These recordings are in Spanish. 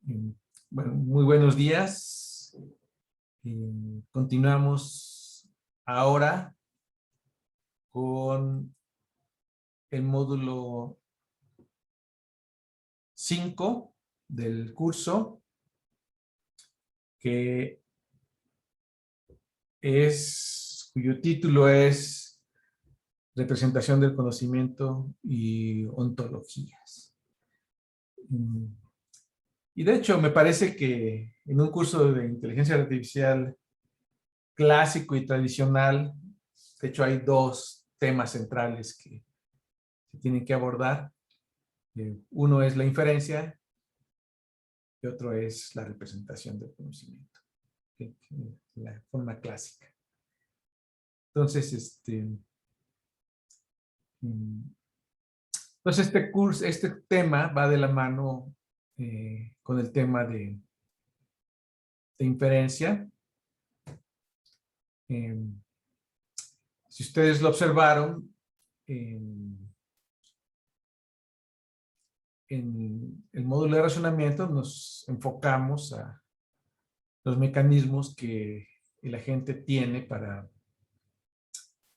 Bueno, muy buenos días. Continuamos ahora con el módulo 5 del curso, cuyo título es Representación del conocimiento y ontologías. Y de hecho, me parece que en un curso de inteligencia artificial clásico y tradicional, de hecho hay dos temas centrales que se tienen que abordar. Uno es la inferencia y otro es la representación del conocimiento, la forma clásica. Entonces, este tema va de la mano con el tema de inferencia. Si ustedes lo observaron, en el módulo de razonamiento nos enfocamos a los mecanismos que el agente tiene para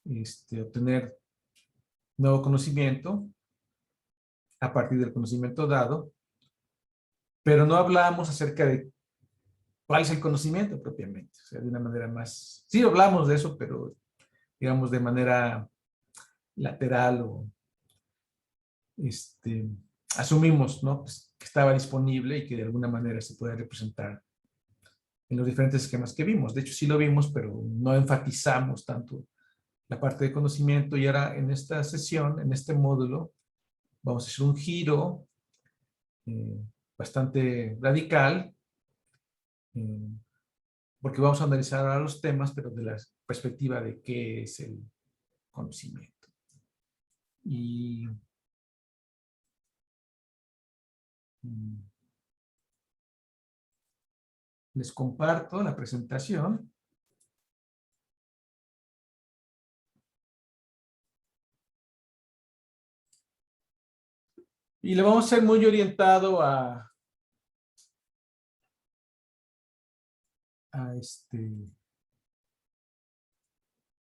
obtener nuevo conocimiento a partir del conocimiento dado, pero no hablamos acerca de cuál es el conocimiento propiamente, o sea, de una manera más... Sí hablamos de eso, pero digamos de manera lateral o asumimos, ¿no? Pues, que estaba disponible y que de alguna manera se puede representar en los diferentes esquemas que vimos. De hecho, sí lo vimos, pero no enfatizamos tanto la parte de conocimiento. Y ahora en esta sesión, en este módulo, vamos a hacer un giro bastante radical, porque vamos a analizar ahora los temas, pero de la perspectiva de qué es el conocimiento. Y les comparto la presentación. Y le vamos a ser muy orientado a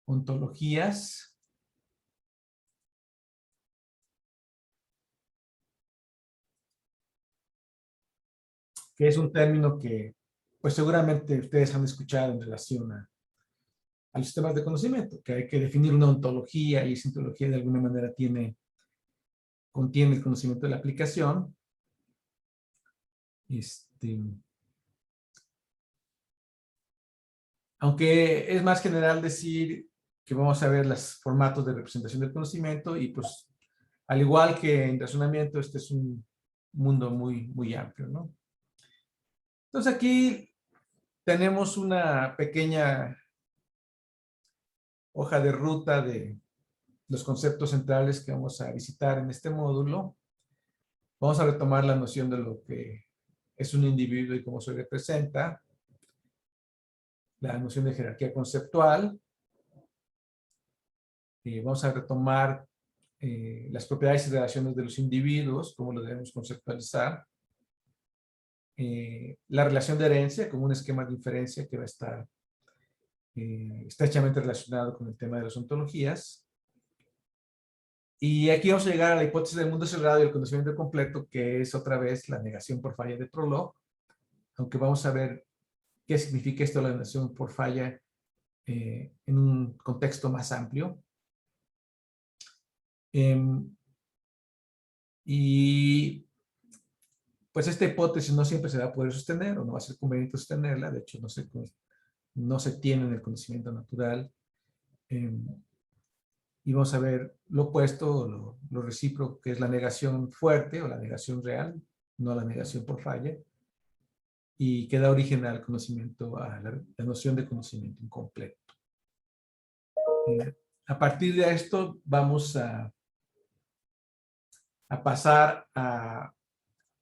ontologías. Que es un término que pues seguramente ustedes han escuchado en relación a los sistemas de conocimiento, que hay que definir una ontología y esa ontología de alguna manera contiene el conocimiento de la aplicación. Aunque es más general decir que vamos a ver los formatos de representación del conocimiento y pues al igual que en razonamiento, este es un mundo muy, muy amplio, ¿no? Entonces aquí tenemos una pequeña hoja de ruta de los conceptos centrales que vamos a visitar en este módulo. Vamos a retomar la noción de lo que es un individuo y cómo se representa, la noción de jerarquía conceptual. Vamos a retomar las propiedades y relaciones de los individuos, cómo lo debemos conceptualizar. La relación de herencia como un esquema de inferencia que va a estar estrechamente relacionado con el tema de las ontologías. Y aquí vamos a llegar a la hipótesis del mundo cerrado y el conocimiento completo, que es otra vez la negación por falla de Prolog, aunque vamos a ver qué significa esto, la negación por falla, en un contexto más amplio. Y pues esta hipótesis no siempre se va a poder sostener o no va a ser conveniente sostenerla, de hecho no se tiene en el conocimiento natural. Y vamos a ver lo opuesto, lo recíproco, que es la negación fuerte o la negación real, no la negación por falla, y que da origen al conocimiento, a la noción de conocimiento incompleto. A partir de esto vamos a pasar a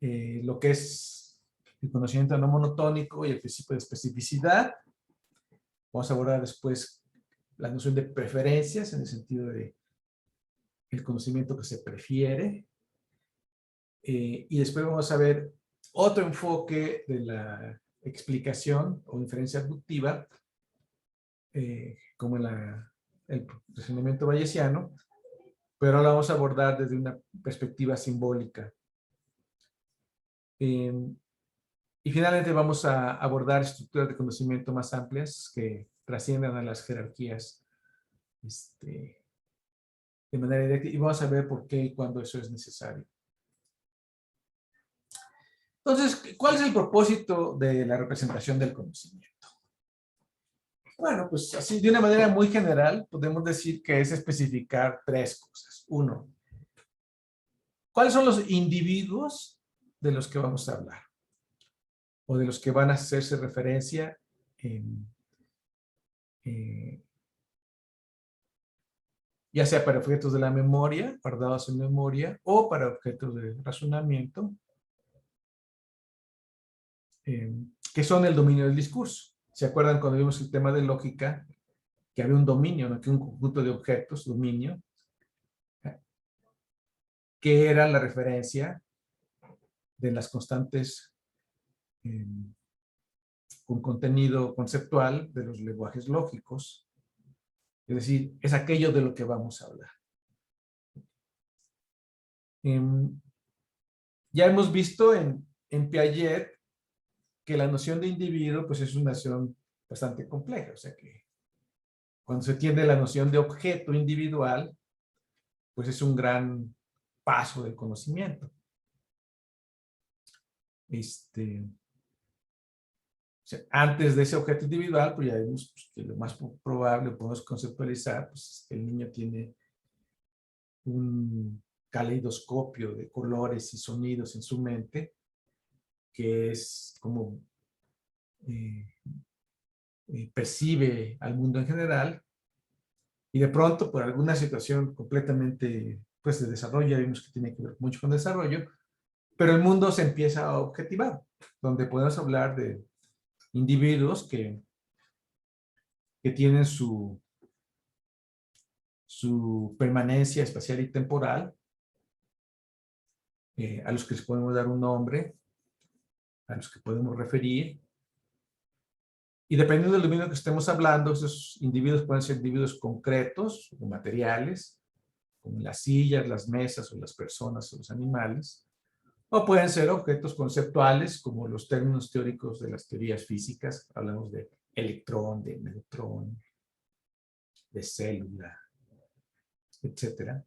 lo que es el conocimiento no monotónico y el principio de especificidad. Vamos a abordar después la noción de preferencias en el sentido de el conocimiento que se prefiere. Y después vamos a ver otro enfoque de la explicación o inferencia abductiva, como el razonamiento bayesiano, pero ahora vamos a abordar desde una perspectiva simbólica. Y finalmente vamos a abordar estructuras de conocimiento más amplias que trasciendan a las jerarquías de manera directa, y vamos a ver por qué y cuándo eso es necesario. Entonces, ¿cuál es el propósito de la representación del conocimiento? Bueno, pues así de una manera muy general podemos decir que es especificar tres cosas. Uno, ¿cuáles son los individuos de los que vamos a hablar? O de los que van a hacerse referencia ya sea para objetos de la memoria, guardados en memoria, o para objetos de razonamiento, que son el dominio del discurso. ¿Se acuerdan cuando vimos el tema de lógica? Que había un dominio, ¿no? Que un conjunto de objetos, dominio, que era la referencia de las constantes con contenido conceptual de los lenguajes lógicos. Es decir, es aquello de lo que vamos a hablar. Ya hemos visto en Piaget que la noción de individuo pues es una noción bastante compleja. O sea que cuando se tiene la noción de objeto individual, pues es un gran paso del conocimiento. O sea, antes de ese objeto individual, pues ya vemos pues, que lo más probable podemos conceptualizar, pues el niño tiene un caleidoscopio de colores y sonidos en su mente, que es como percibe al mundo en general, y de pronto por alguna situación completamente pues de desarrollo, ya vimos que tiene que ver mucho con desarrollo, pero el mundo se empieza a objetivar, donde podemos hablar de individuos que tienen su permanencia espacial y temporal, a los que les podemos dar un nombre, a los que podemos referir, y dependiendo del dominio que estemos hablando, esos individuos pueden ser individuos concretos o materiales, como las sillas, las mesas, o las personas, o los animales, o pueden ser objetos conceptuales, como los términos teóricos de las teorías físicas. Hablamos de electrón, de neutrón, de célula, etcétera.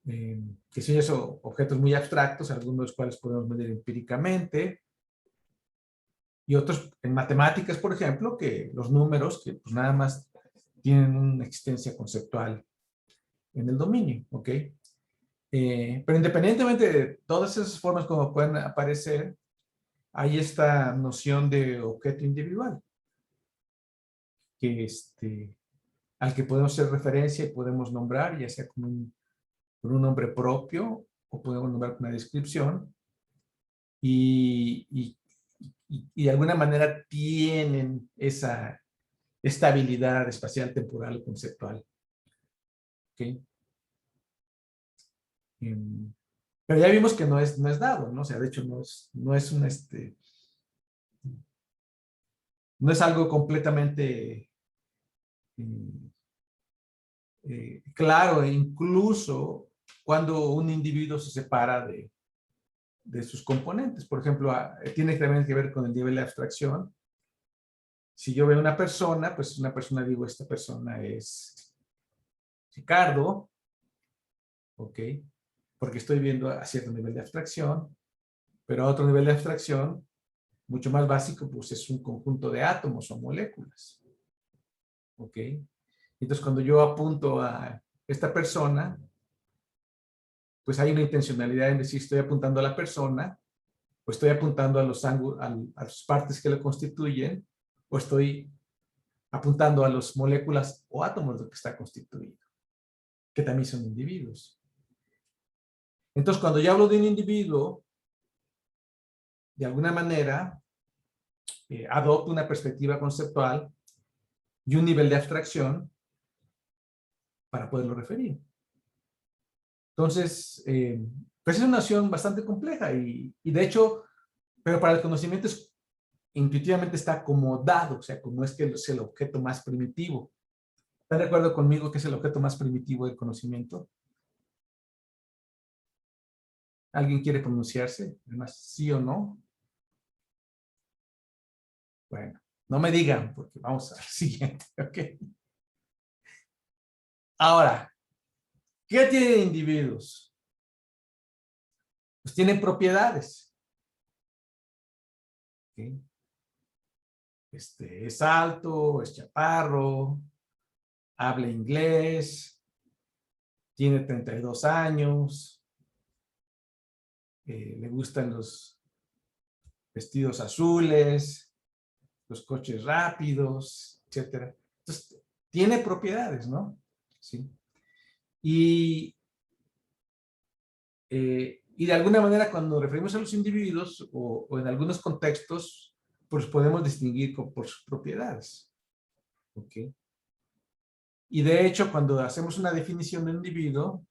Que son esos objetos muy abstractos, algunos de los cuales podemos medir empíricamente, y otros en matemáticas, por ejemplo, que los números, que pues nada más tienen una existencia conceptual en el dominio, ¿ok? Pero independientemente de todas esas formas como pueden aparecer, hay esta noción de objeto individual, que al que podemos hacer referencia y podemos nombrar, ya sea con un nombre propio, o podemos nombrar con una descripción, y de alguna manera tienen esa estabilidad espacial, temporal, conceptual. ¿Okay? Pero ya vimos que no es dado, ¿no? O sea, de hecho no es no es algo completamente claro, e incluso cuando un individuo se separa de sus componentes. Por ejemplo, tiene también que ver con el nivel de abstracción. Si yo veo una persona, pues una persona, digo, esta persona es Ricardo, ¿ok? Porque estoy viendo a cierto nivel de abstracción, pero a otro nivel de abstracción, mucho más básico, pues es un conjunto de átomos o moléculas, ¿ok? Entonces, cuando yo apunto a esta persona, pues hay una intencionalidad en decir, estoy apuntando a la persona, o estoy apuntando a las partes que lo constituyen, o estoy apuntando a las moléculas o átomos de lo que está constituido, que también son individuos. Entonces, cuando yo hablo de un individuo, de alguna manera, adopto una perspectiva conceptual y un nivel de abstracción para poderlo referir. Entonces, pues es una noción bastante compleja y de hecho, Pero para el conocimiento intuitivamente está acomodado, o sea, como es que es el objeto más primitivo. ¿Están de acuerdo conmigo que es el objeto más primitivo del conocimiento? ¿Alguien quiere pronunciarse? Además, ¿sí o no? Bueno, no me digan, porque vamos al siguiente, ¿ok? Ahora, ¿qué tienen individuos? Pues tienen propiedades. ¿Okay? Es alto, es chaparro, habla inglés, tiene 32 años, le gustan los vestidos azules, los coches rápidos, etcétera. Entonces, tiene propiedades, ¿no? Sí. Y de alguna manera, cuando nos referimos a los individuos o en algunos contextos, pues podemos distinguir por sus propiedades. ¿Ok? Y de hecho, cuando hacemos una definición de un individuo,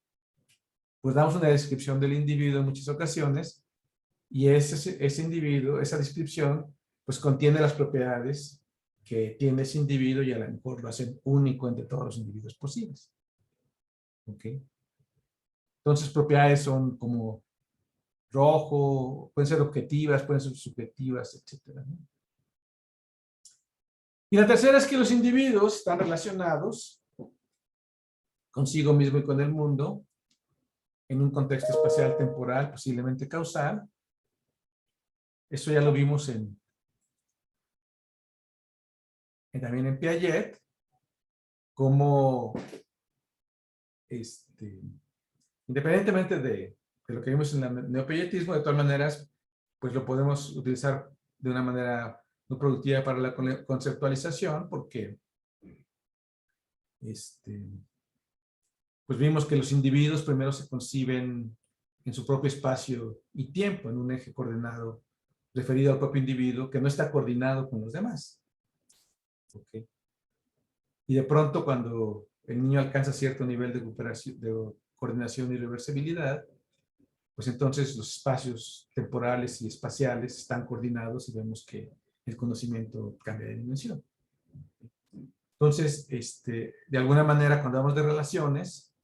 pues damos una descripción del individuo en muchas ocasiones, y ese individuo, esa descripción, pues contiene las propiedades que tiene ese individuo y a lo mejor lo hacen único entre todos los individuos posibles. ¿Ok? Entonces, propiedades son como rojo, pueden ser objetivas, pueden ser subjetivas, etc. ¿no? Y la tercera es que los individuos están relacionados consigo mismo y con el mundo en un contexto espacial, temporal, posiblemente causal. Eso ya lo vimos también en Piaget, como independientemente de lo que vimos en el neopiagetismo, de todas maneras, pues lo podemos utilizar de una manera muy productiva para la conceptualización, porque pues vimos que los individuos primero se conciben en su propio espacio y tiempo, en un eje coordenado referido al propio individuo que no está coordinado con los demás. ¿Okay? Y de pronto, cuando el niño alcanza cierto nivel de coordinación y reversibilidad, pues entonces los espacios temporales y espaciales están coordinados y vemos que el conocimiento cambia de dimensión. Entonces, de alguna manera, cuando hablamos de relaciones,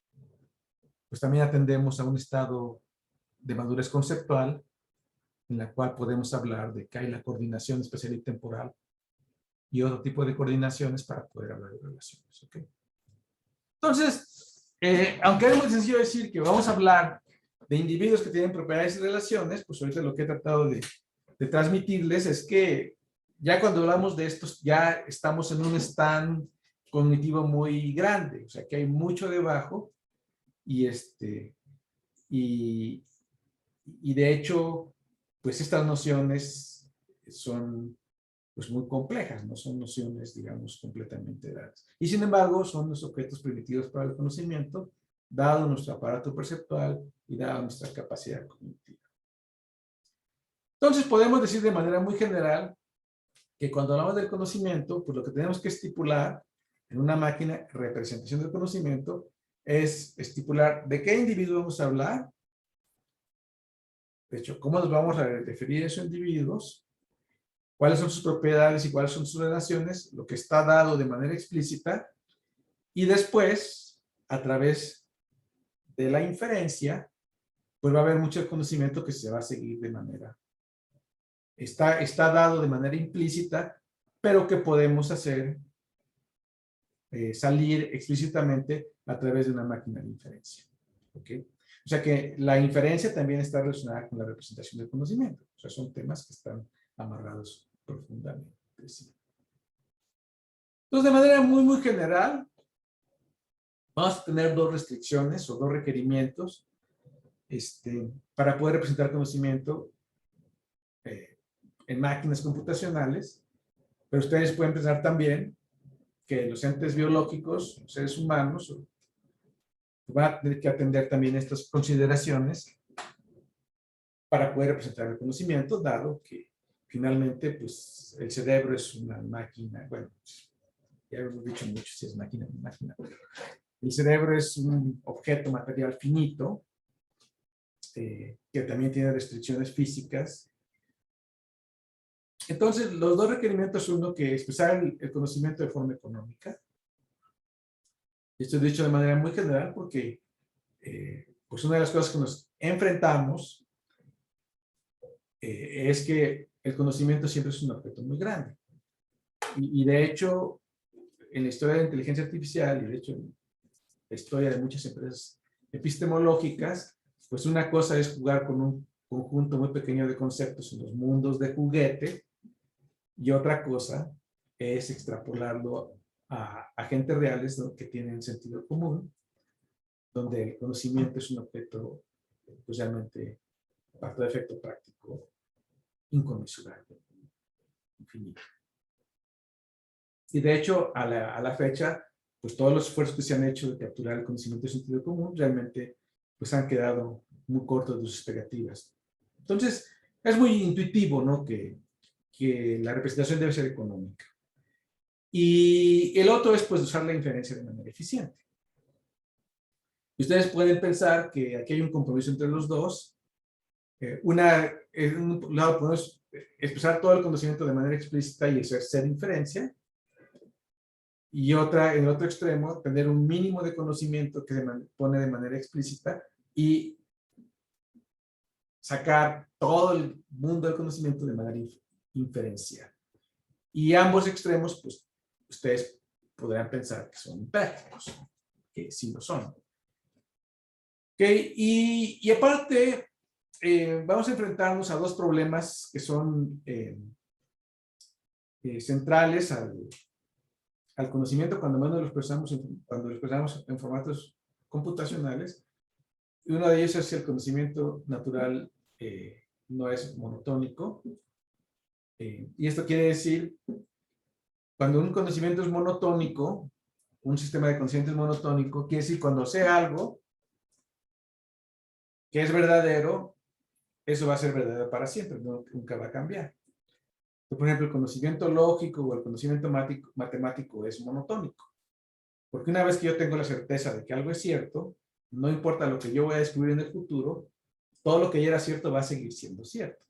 pues también atendemos a un estado de madurez conceptual en la cual podemos hablar de que hay la coordinación espacial y temporal y otro tipo de coordinaciones para poder hablar de relaciones. ¿Okay? Entonces, aunque es muy sencillo decir que vamos a hablar de individuos que tienen propiedades y relaciones, pues ahorita lo que he tratado de transmitirles es que ya cuando hablamos de estos, ya estamos en un stand cognitivo muy grande, o sea que hay mucho debajo y y de hecho, pues estas nociones son pues muy complejas, no son nociones, digamos, completamente dadas. Y sin embargo, son los objetos primitivos para el conocimiento, dado nuestro aparato perceptual y dado nuestra capacidad cognitiva. Entonces, podemos decir de manera muy general que cuando hablamos del conocimiento, pues lo que tenemos que estipular en una máquina representación del conocimiento es estipular de qué individuo vamos a hablar, de hecho, cómo nos vamos a referir a esos individuos, cuáles son sus propiedades y cuáles son sus relaciones, lo que está dado de manera explícita, y después, a través de la inferencia, pues va a haber mucho conocimiento que se va a seguir de manera, está dado de manera implícita, pero que podemos hacer salir explícitamente a través de una máquina de inferencia. ¿Okay? O sea que la inferencia también está relacionada con la representación del conocimiento. O sea, son temas que están amarrados profundamente. ¿Sí? Entonces, de manera muy, muy general, vamos a tener dos restricciones o dos requerimientos para poder representar conocimiento en máquinas computacionales, pero ustedes pueden pensar también que los entes biológicos, los seres humanos, van a tener que atender también estas consideraciones para poder representar el conocimiento, dado que finalmente pues, el cerebro es una máquina, bueno, ya hemos dicho mucho si es máquina o no máquina, pero el cerebro es un objeto material finito que también tiene restricciones físicas Entonces, los dos requerimientos, uno, que expresar el conocimiento de forma económica. Esto es dicho de manera muy general porque pues una de las cosas que nos enfrentamos es que el conocimiento siempre es un objeto muy grande. Y de hecho, en la historia de la inteligencia artificial, y de hecho en la historia de muchas empresas epistemológicas, pues una cosa es jugar con un conjunto muy pequeño de conceptos en los mundos de juguete, y otra cosa es extrapolarlo a agentes reales, ¿no?, que tienen sentido común, donde el conocimiento es un objeto pues realmente, para todo efecto práctico, inconmensurable, infinito. Y de hecho, a la fecha, pues todos los esfuerzos que se han hecho de capturar el conocimiento de sentido común realmente pues han quedado muy cortos de sus expectativas. Entonces, es muy intuitivo, ¿no?, que la representación debe ser económica. Y el otro es pues usar la inferencia de manera eficiente. Y ustedes pueden pensar que aquí hay un compromiso entre los dos. En un lado podemos expresar todo el conocimiento de manera explícita y ejercer inferencia. Y otra, en el otro extremo, tener un mínimo de conocimiento que se pone de manera explícita y sacar todo el mundo del conocimiento de manera inferencial. Y ambos extremos, pues, ustedes podrán pensar que son prácticos, que sí lo son. Okay. Y aparte, vamos a enfrentarnos a dos problemas que son centrales al conocimiento cuando menos lo expresamos en formatos computacionales. Y uno de ellos es el conocimiento natural no es monotónico. Y esto quiere decir, cuando un conocimiento es monotónico, un sistema de conocimiento es monotónico, quiere decir cuando sé algo que es verdadero, eso va a ser verdadero para siempre, nunca va a cambiar. Por ejemplo, el conocimiento lógico o el conocimiento matemático es monotónico. Porque una vez que yo tengo la certeza de que algo es cierto, no importa lo que yo voy a descubrir en el futuro, todo lo que ya era cierto va a seguir siendo cierto.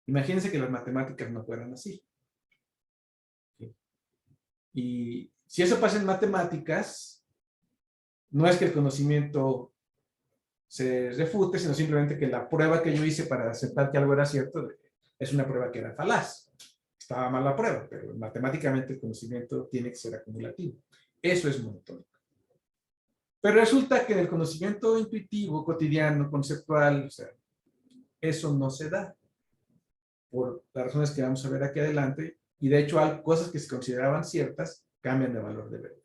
Imagínense que las matemáticas no fueran así. ¿Sí? Y si eso pasa en matemáticas, no es que el conocimiento se refute, sino simplemente que la prueba que yo hice para aceptar que algo era cierto es una prueba que era falaz. Estaba mal la prueba, pero matemáticamente el conocimiento tiene que ser acumulativo. Eso es monotónico. Pero resulta que en el conocimiento intuitivo, cotidiano, conceptual, o sea, eso no se da. Por las razones que vamos a ver aquí adelante. Y de hecho, hay cosas que se consideraban ciertas cambian de valor de verdad.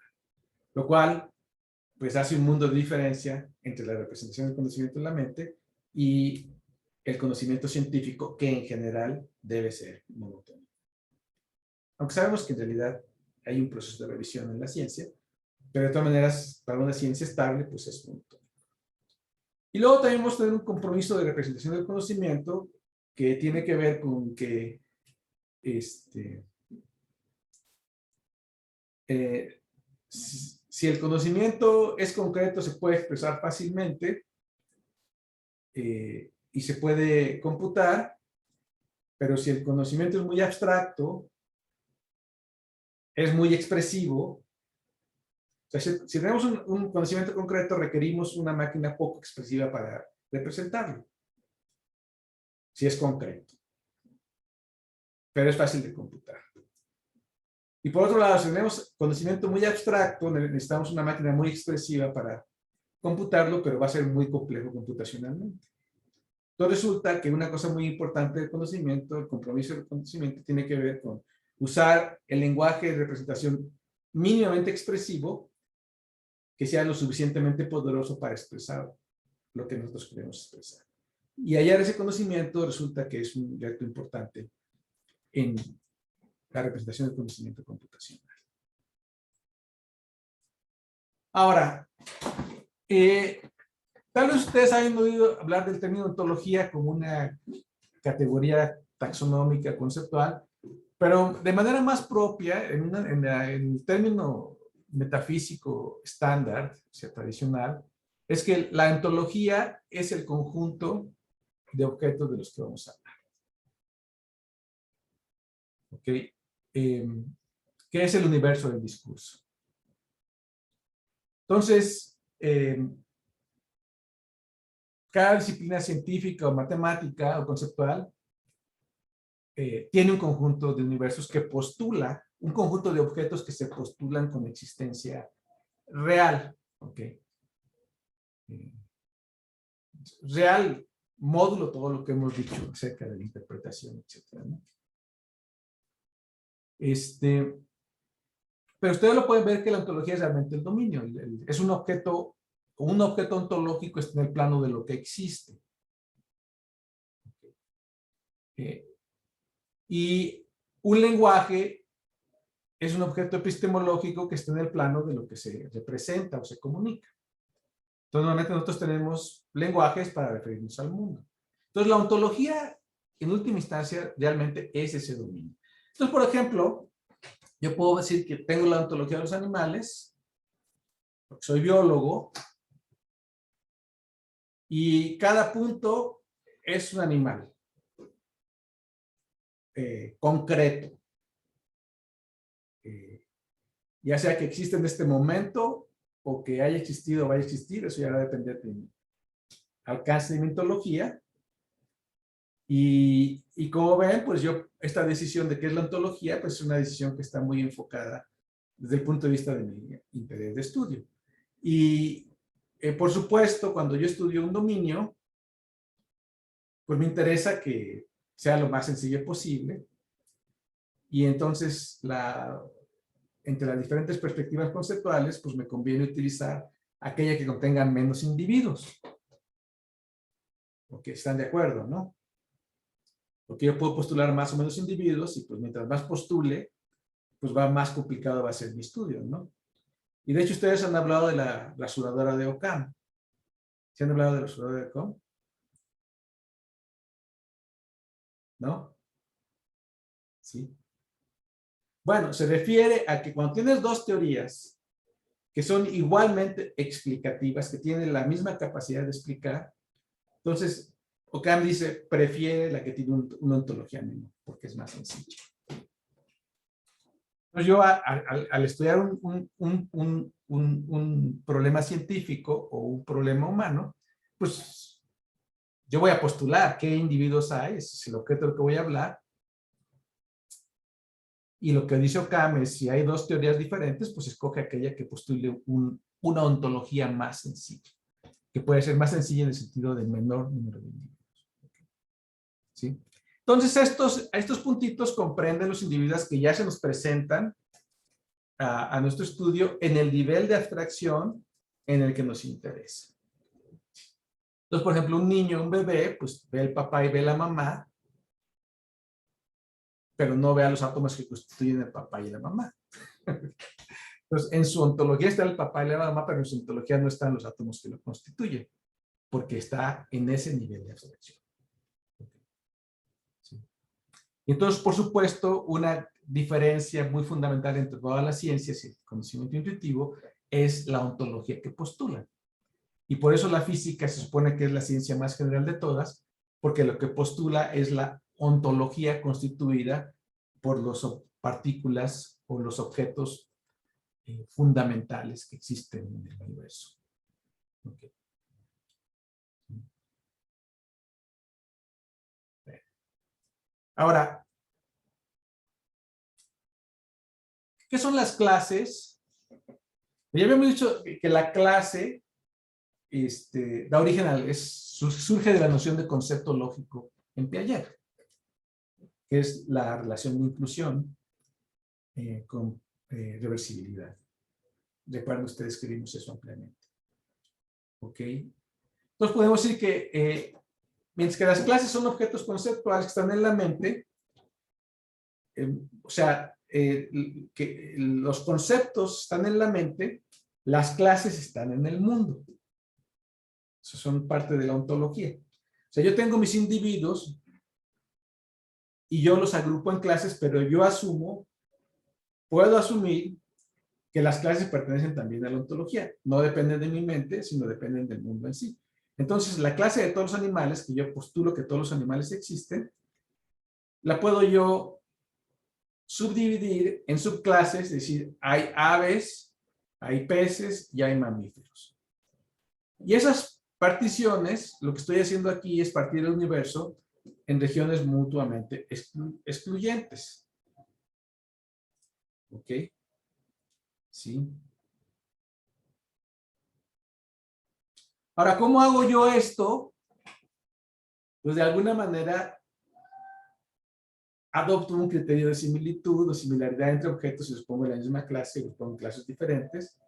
Lo cual, pues hace un mundo de diferencia entre la representación del conocimiento en la mente y el conocimiento científico, que en general debe ser monotónico. Aunque sabemos que en realidad hay un proceso de revisión en la ciencia, pero de todas maneras, para una ciencia estable, pues es monotónico. Y luego también vamos a tener un compromiso de representación del conocimiento que tiene que ver con que si el conocimiento es concreto, se puede expresar fácilmente y se puede computar, pero si el conocimiento es muy abstracto, es muy expresivo. O sea, si tenemos un conocimiento concreto, requerimos una máquina poco expresiva para representarlo, si es concreto. Pero es fácil de computar. Y por otro lado, si tenemos conocimiento muy abstracto, necesitamos una máquina muy expresiva para computarlo, pero va a ser muy complejo computacionalmente. Entonces resulta que una cosa muy importante del conocimiento, el compromiso del conocimiento, tiene que ver con usar el lenguaje de representación mínimamente expresivo que sea lo suficientemente poderoso para expresar lo que nosotros queremos expresar. Y hallar ese conocimiento resulta que es un reto importante en la representación del conocimiento computacional. Ahora, tal vez ustedes hayan oído hablar del término ontología como una categoría taxonómica, conceptual, pero de manera más propia, en el término metafísico estándar, o sea, tradicional, es que la ontología es el conjunto de objetos de los que vamos a hablar. ¿Ok? ¿Qué es el universo del discurso? Entonces, cada disciplina científica o matemática o conceptual tiene un conjunto de universos que postula, un conjunto de objetos que se postulan con existencia real. ¿Ok? Real, módulo todo lo que hemos dicho acerca de la interpretación, etcétera, ¿no? Pero ustedes lo pueden ver que la ontología es realmente el dominio. Es un objeto ontológico está en el plano de lo que existe. Y un lenguaje es un objeto epistemológico que está en el plano de lo que se representa o se comunica. Entonces, normalmente nosotros tenemos lenguajes para referirnos al mundo. Entonces, la ontología, en última instancia, realmente es ese dominio. Entonces, por ejemplo, yo puedo decir que tengo la ontología de los animales, porque soy biólogo, y cada punto es un animal concreto. Ya sea que existe en este momento o que haya existido o vaya a existir, eso ya va a depender de mi alcance de mi ontología. Y como ven, pues esta decisión de qué es la ontología, pues es una decisión que está muy enfocada desde el punto de vista de mi interés de estudio. Y por supuesto, cuando yo estudio un dominio, pues me interesa que sea lo más sencillo posible. Y entonces, entre las diferentes perspectivas conceptuales, pues me conviene utilizar aquella que contenga menos individuos. Porque están de acuerdo, ¿no? Porque yo puedo postular más o menos individuos y pues mientras más postule, pues más complicado va a ser mi estudio, ¿no? Y de hecho ustedes han hablado de la rasuradora de Occam. ¿Se han hablado de la rasuradora de Occam? ¿No? Sí. Bueno, se refiere a que cuando tienes dos teorías que son igualmente explicativas, que tienen la misma capacidad de explicar, entonces Occam dice, prefiere la que tiene una ontología menor, porque es más sencilla. Entonces yo al estudiar un problema científico o un problema humano, pues yo voy a postular qué individuos hay, ese es el objeto del que voy a hablar. Y lo que dice Occam es, si hay dos teorías diferentes, pues escoge aquella que postule una ontología más sencilla, que puede ser más sencilla en el sentido de menor número de individuos. ¿Sí? Entonces, estos puntitos comprenden los individuos que ya se nos presentan a nuestro estudio en el nivel de abstracción en el que nos interesa. Entonces, por ejemplo, un niño, un bebé, pues ve el papá y ve la mamá, pero no ve a los átomos que constituyen el papá y la mamá. Entonces, en su ontología está el papá y la mamá, pero en su ontología no están los átomos que lo constituyen, porque está en ese nivel de abstracción. ¿Sí? Entonces, por supuesto, una diferencia muy fundamental entre todas las ciencias y el conocimiento intuitivo es la ontología que postulan. Y por eso la física se supone que es la ciencia más general de todas, porque lo que postula es la ontología constituida por las partículas o los objetos fundamentales que existen en el universo. Okay. Ahora, ¿qué son las clases? Ya habíamos dicho que la clase da origen surge de la noción de concepto lógico en Piaget, que es la relación de inclusión con reversibilidad. Recuerden ustedes que vimos eso ampliamente. ¿Ok? Entonces podemos decir que mientras que las clases son objetos conceptuales que están en la mente, o sea, que los conceptos están en la mente, las clases están en el mundo. Eso son parte de la ontología. O sea, yo tengo mis individuos y yo los agrupo en clases, pero yo puedo asumir que las clases pertenecen también a la ontología. No dependen de mi mente, sino dependen del mundo en sí. Entonces, la clase de todos los animales, que yo postulo que todos los animales existen, la puedo yo subdividir en subclases, es decir, hay aves, hay peces y hay mamíferos. Y esas particiones, lo que estoy haciendo aquí es partir el universo en regiones mutuamente excluyentes. ¿Ok? ¿Sí? Ahora, ¿cómo hago yo esto? Pues de alguna manera adopto un criterio de similitud o similaridad entre objetos y los pongo en la misma clase y los pongo en clases diferentes.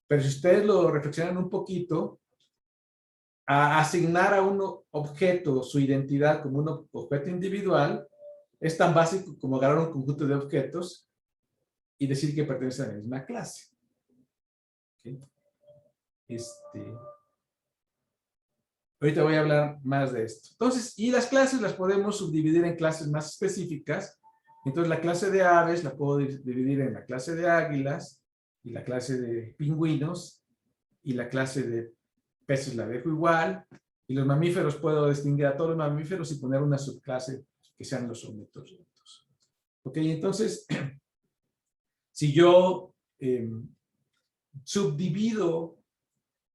Pero si ustedes lo reflexionan un poquito, a asignar a un objeto su identidad como un objeto individual es tan básico como agarrar un conjunto de objetos y decir que pertenece a la misma clase. ¿Okay? Ahorita voy a hablar más de esto. Entonces, y las clases las podemos subdividir en clases más específicas. Entonces, la clase de aves la puedo dividir en la clase de águilas y la clase de pingüinos y la clase de peces la dejo igual. Y los mamíferos puedo distinguir a todos los mamíferos y poner una subclase que sean los ornitorrincones. Ok, entonces, si yo subdivido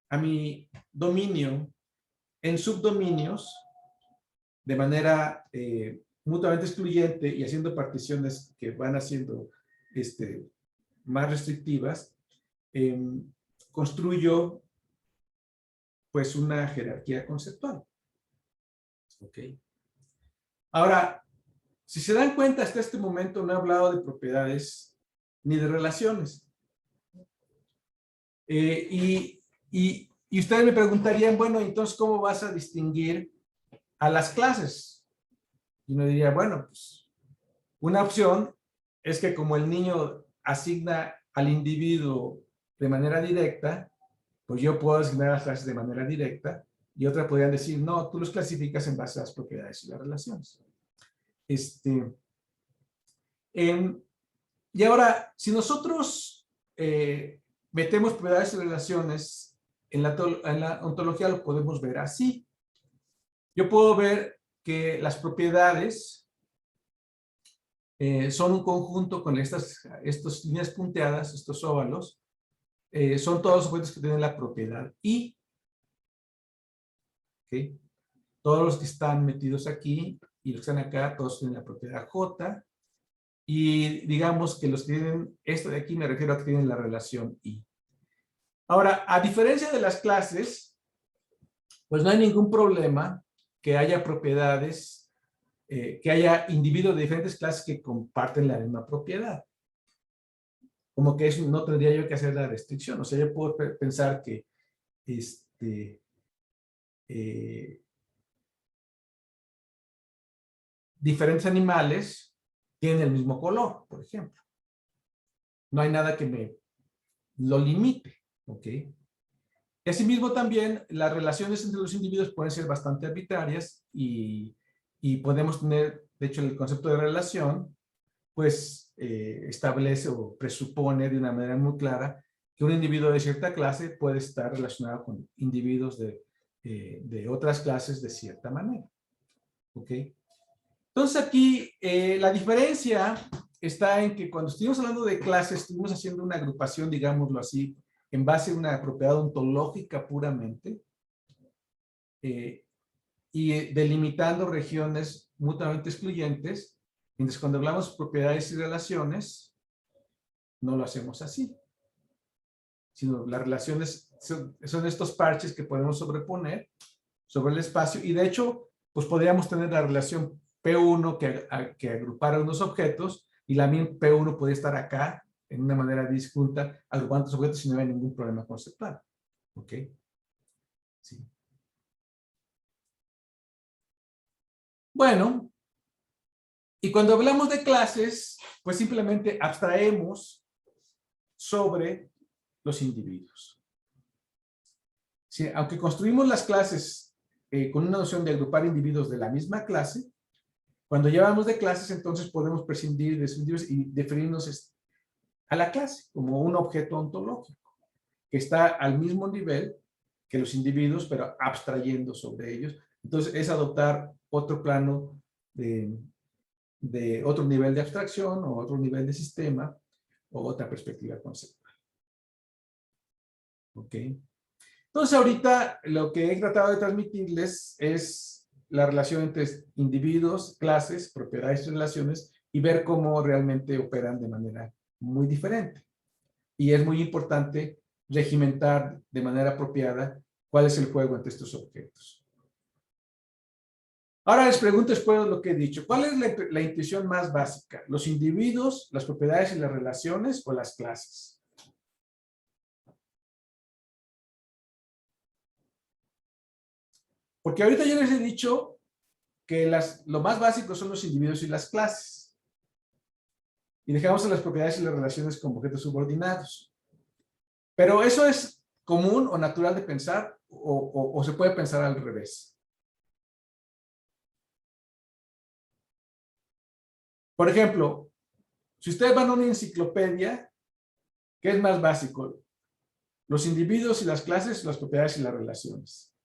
a mi dominio en subdominios de manera mutuamente excluyente y haciendo particiones que van haciendo más restrictivas, construyo pues una jerarquía conceptual. ¿Ok? Ahora, si se dan cuenta, hasta este momento no he hablado de propiedades ni de relaciones. Y ustedes me preguntarían, bueno, entonces, ¿cómo vas a distinguir a las clases? Y uno diría, bueno, pues una opción es que como el niño asigna al individuo de manera directa, pues yo puedo asignar a las clases de manera directa, y otra podrían decir, no, tú los clasificas en base a las propiedades y las relaciones. Y ahora, si nosotros metemos propiedades y relaciones en la ontología, lo podemos ver así. Yo puedo ver que las propiedades son un conjunto con estas líneas punteadas, estos óvalos, son todos los objetos que tienen la propiedad I. ¿Okay? Todos los que están metidos aquí y los que están acá, todos tienen la propiedad J. Y digamos que los que tienen esto de aquí, me refiero a que tienen la relación I. Ahora, a diferencia de las clases, pues no hay ningún problema que haya propiedades, que haya individuos de diferentes clases que comparten la misma propiedad. Como que eso no tendría yo que hacer la restricción. O sea, yo puedo pensar que diferentes animales tienen el mismo color, por ejemplo. No hay nada que me lo limite, ¿ok? Y asimismo también las relaciones entre los individuos pueden ser bastante arbitrarias y podemos tener, de hecho, el concepto de relación, pues establece o presupone de una manera muy clara que un individuo de cierta clase puede estar relacionado con individuos de otras clases de cierta manera. ¿Ok? Entonces aquí la diferencia está en que cuando estuvimos hablando de clases, estuvimos haciendo una agrupación, digámoslo así, en base a una propiedad ontológica puramente, y delimitando regiones mutuamente excluyentes, mientras cuando hablamos de propiedades y relaciones, no lo hacemos así, sino las relaciones son estos parches que podemos sobreponer sobre el espacio, y de hecho, pues podríamos tener la relación P1 que agrupara unos objetos, y la misma P1 podría estar acá, en una manera disjunta, agrupando los objetos y no hay ningún problema conceptual. ¿Ok? Sí. Bueno, y cuando hablamos de clases, pues simplemente abstraemos sobre los individuos. Sí, aunque construimos las clases con una noción de agrupar individuos de la misma clase, cuando ya hablamos de clases, entonces podemos prescindir de esos individuos y referirnos a la clase como un objeto ontológico que está al mismo nivel que los individuos, pero abstrayendo sobre ellos. Entonces es adoptar otro plano de de otro nivel de abstracción o otro nivel de sistema o otra perspectiva conceptual. ¿Ok? Entonces, ahorita lo que he tratado de transmitirles es la relación entre individuos, clases, propiedades y relaciones y ver cómo realmente operan de manera muy diferente. Y es muy importante regimentar de manera apropiada cuál es el juego entre estos objetos. Ahora les pregunto después de lo que he dicho, ¿cuál es la intuición más básica? ¿Los individuos, las propiedades y las relaciones o las clases? Porque ahorita yo les he dicho que lo más básico son los individuos y las clases. Y dejamos a las propiedades y las relaciones como objetos subordinados. Pero eso es común o natural de pensar o se puede pensar al revés. Por ejemplo, si ustedes van a una enciclopedia, ¿qué es más básico? ¿Los individuos y las clases, las propiedades y las relaciones?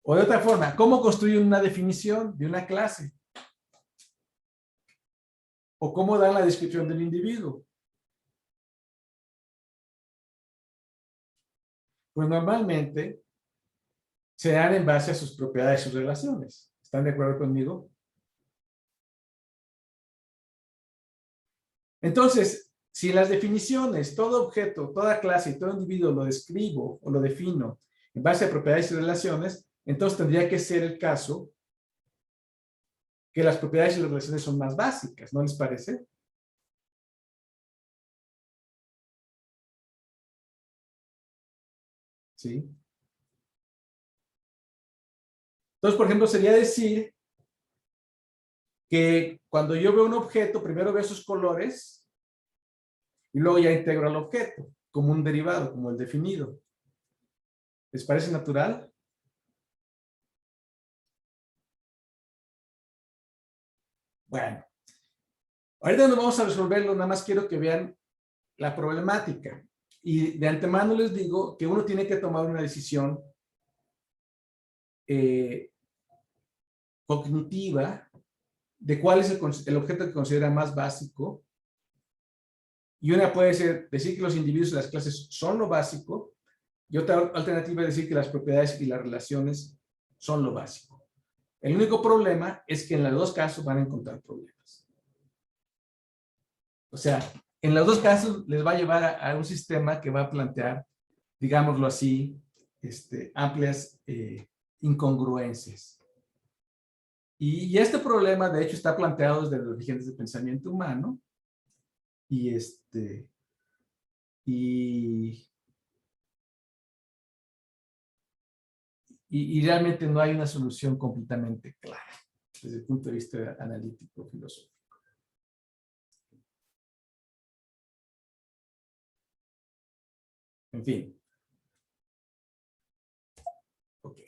O de otra forma, ¿cómo construyen una definición de una clase? ¿O cómo dan la descripción del individuo? Pues normalmente se dan en base a sus propiedades y sus relaciones. ¿Están de acuerdo conmigo? Entonces, si las definiciones, todo objeto, toda clase y todo individuo lo describo o lo defino en base a propiedades y relaciones, entonces tendría que ser el caso que las propiedades y las relaciones son más básicas, ¿no les parece? ¿Sí? Entonces, por ejemplo, sería decir que cuando yo veo un objeto, primero veo sus colores y luego ya integro al objeto como un derivado, como el definido. ¿Les parece natural? Bueno, ahorita no vamos a resolverlo, nada más quiero que vean la problemática. Y de antemano les digo que uno tiene que tomar una decisión cognitiva de cuál es el objeto que considera más básico. Y una puede ser decir que los individuos y las clases son lo básico, y otra alternativa es decir que las propiedades y las relaciones son lo básico. El único problema es que en los dos casos van a encontrar problemas. O sea, en los dos casos les va a llevar a un sistema que va a plantear, digámoslo así, amplias incongruencias. Y este problema, de hecho, está planteado desde los orígenes del pensamiento humano. Y y realmente no hay una solución completamente clara desde el punto de vista analítico, filosófico. En fin. Ok.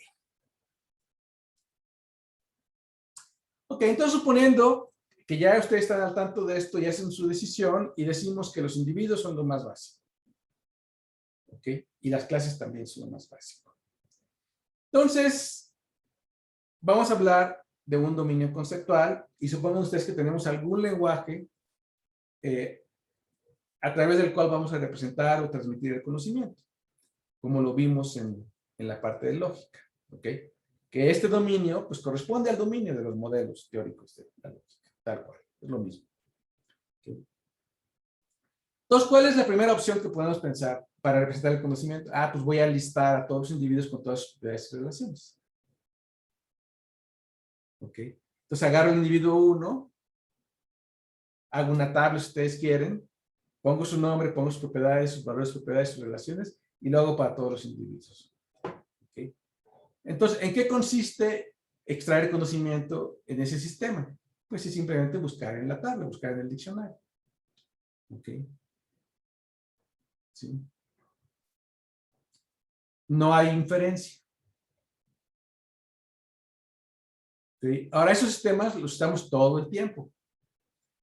Ok, entonces suponiendo que ya ustedes están al tanto de esto y hacen su decisión y decimos que los individuos son lo más básico. ¿Ok? Y las clases también son lo más básico. Entonces, vamos a hablar de un dominio conceptual y supongan ustedes que tenemos algún lenguaje a través del cual vamos a representar o transmitir el conocimiento, como lo vimos en la parte de lógica. ¿Ok? Que este dominio pues corresponde al dominio de los modelos teóricos de la lógica, tal cual, es lo mismo. ¿Okay? Entonces, ¿cuál es la primera opción que podemos pensar para representar el conocimiento? Ah, pues voy a listar a todos los individuos con todas sus propiedades y relaciones. ¿Ok? Entonces agarro el individuo 1, hago una tabla si ustedes quieren, pongo su nombre, pongo sus propiedades, sus valores, propiedades, sus relaciones, y lo hago para todos los individuos. ¿Ok? Entonces, ¿en qué consiste extraer conocimiento en ese sistema? Pues es simplemente buscar en la tabla, buscar en el diccionario. ¿Ok? ¿Sí? No hay inferencia. ¿Sí? Ahora, esos sistemas los usamos todo el tiempo.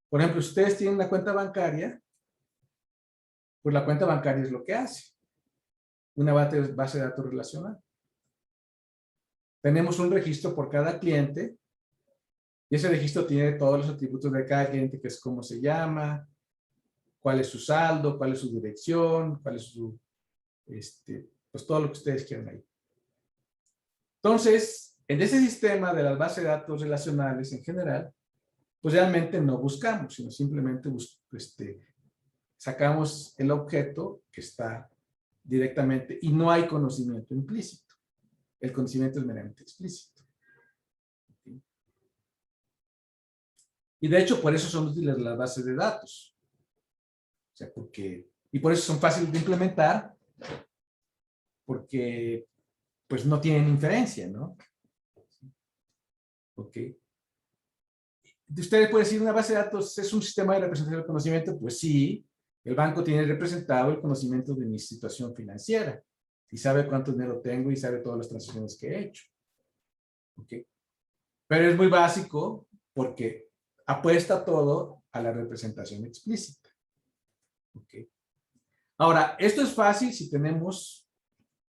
Por ejemplo, si ustedes tienen una cuenta bancaria, pues la cuenta bancaria es lo que hace. una base de datos relacional. Tenemos un registro por cada cliente y ese registro tiene todos los atributos de cada cliente, que es cómo se llama, cuál es su saldo, cuál es su dirección, cuál es su, pues todo lo que ustedes quieran ahí. Entonces, en ese sistema de las bases de datos relacionales en general, pues realmente no buscamos, sino simplemente sacamos el objeto que está directamente y no hay conocimiento implícito. El conocimiento es meramente explícito. Y de hecho, por eso son útiles las bases de datos. O sea, y por eso son fáciles de implementar, porque pues no tienen inferencia, ¿no? Ok. Ustedes pueden decir, una base de datos es un sistema de representación del conocimiento. Pues sí, el banco tiene representado el conocimiento de mi situación financiera y sabe cuánto dinero tengo y sabe todas las transacciones que he hecho. Ok. Pero es muy básico porque apuesta todo a la representación explícita. Ok. Ahora, esto es fácil si tenemos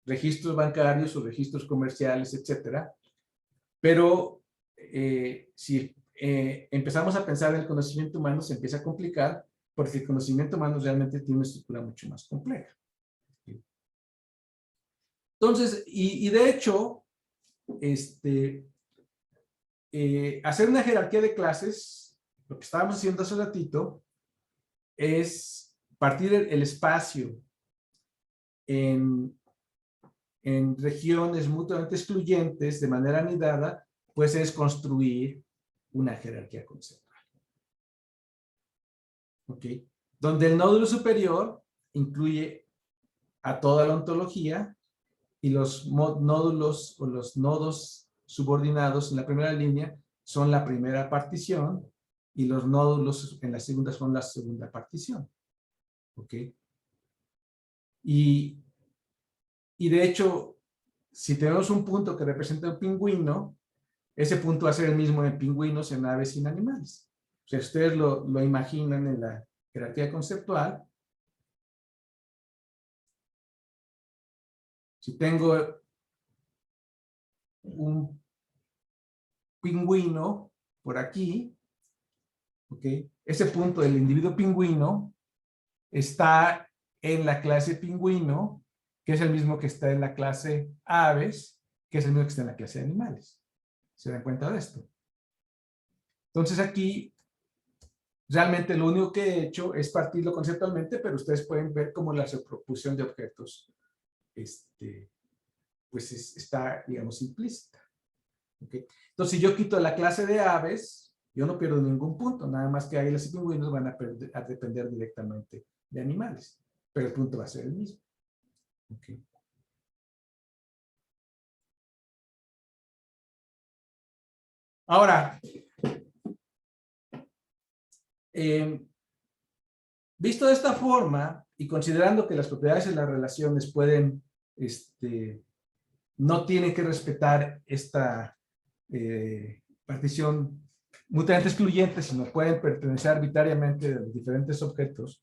registros bancarios o registros comerciales, etcétera. Pero si empezamos a pensar en el conocimiento humano, se empieza a complicar porque el conocimiento humano realmente tiene una estructura mucho más compleja. Entonces, y de hecho, hacer una jerarquía de clases, lo que estábamos haciendo hace un ratito, es partir el espacio en regiones mutuamente excluyentes de manera anidada, pues es construir una jerarquía conceptual. ¿Ok? Donde el nódulo superior incluye a toda la ontología y los nódulos o los nodos subordinados en la primera línea son la primera partición y los nódulos en la segunda son la segunda partición. ¿Ok? Y de hecho, si tenemos un punto que representa un pingüino, ese punto va a ser el mismo en pingüinos, en aves y en animales. O sea, ustedes lo imaginan en la jerarquía conceptual. Si tengo un pingüino por aquí, ¿ok? Ese punto del individuo pingüino está en la clase pingüino, que es el mismo que está en la clase aves, que es el mismo que está en la clase de animales. ¿Se dan cuenta de esto? Entonces aquí, realmente lo único que he hecho es partirlo conceptualmente, pero ustedes pueden ver cómo la superposición de objetos pues está, digamos, implícita. ¿Okay? Entonces, si yo quito la clase de aves, yo no pierdo ningún punto, nada más que águilas y pingüinos van a depender directamente de animales, pero el punto va a ser el mismo. Okay. Ahora, visto de esta forma y considerando que las propiedades de las relaciones pueden, no tienen que respetar esta partición mutuamente excluyente, sino pueden pertenecer arbitrariamente a los diferentes objetos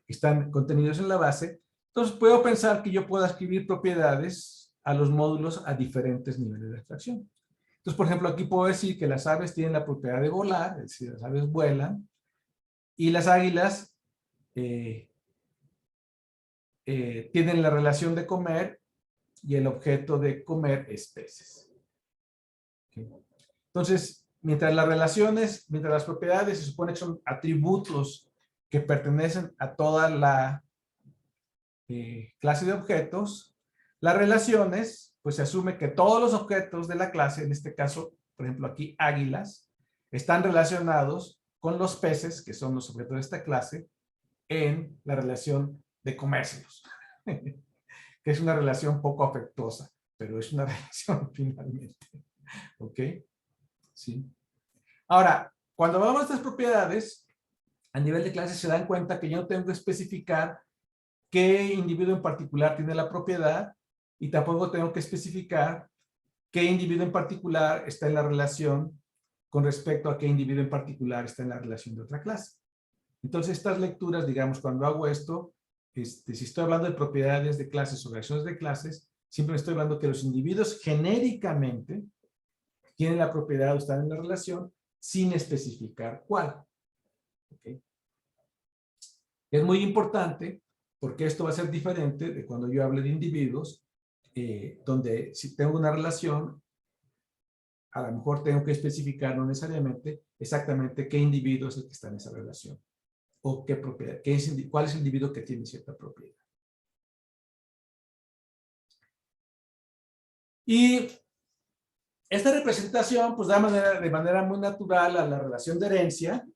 que están contenidos en la base, entonces puedo pensar que yo pueda escribir propiedades a los módulos a diferentes niveles de abstracción. Entonces, por ejemplo, aquí puedo decir que las aves tienen la propiedad de volar, es decir, las aves vuelan, y las águilas tienen la relación de comer y el objeto de comer es peces. ¿Okay? Entonces, mientras las propiedades se supone que son atributos que pertenecen a toda la clase de objetos, las relaciones, pues se asume que todos los objetos de la clase, en este caso, por ejemplo aquí águilas, están relacionados con los peces, que son los objetos de esta clase, en la relación de comérselos, que es una relación poco afectuosa, pero es una relación finalmente. ¿Ok? Sí. Ahora, cuando vamos a estas propiedades, a nivel de clase se dan cuenta que yo no tengo que especificar qué individuo en particular tiene la propiedad y tampoco tengo que especificar qué individuo en particular está en la relación con respecto a qué individuo en particular está en la relación de otra clase. Entonces, estas lecturas, digamos, cuando hago esto, si estoy hablando de propiedades de clases o relaciones de clases, siempre estoy hablando que los individuos genéricamente tienen la propiedad de estar en la relación sin especificar cuál. ¿Okay? Es muy importante porque esto va a ser diferente de cuando yo hable de individuos, donde si tengo una relación, a lo mejor tengo que especificar no necesariamente exactamente qué individuo es el que está en esa relación o qué propiedad, cuál es el individuo que tiene cierta propiedad. Y esta representación pues da de manera muy natural a la relación de herencia,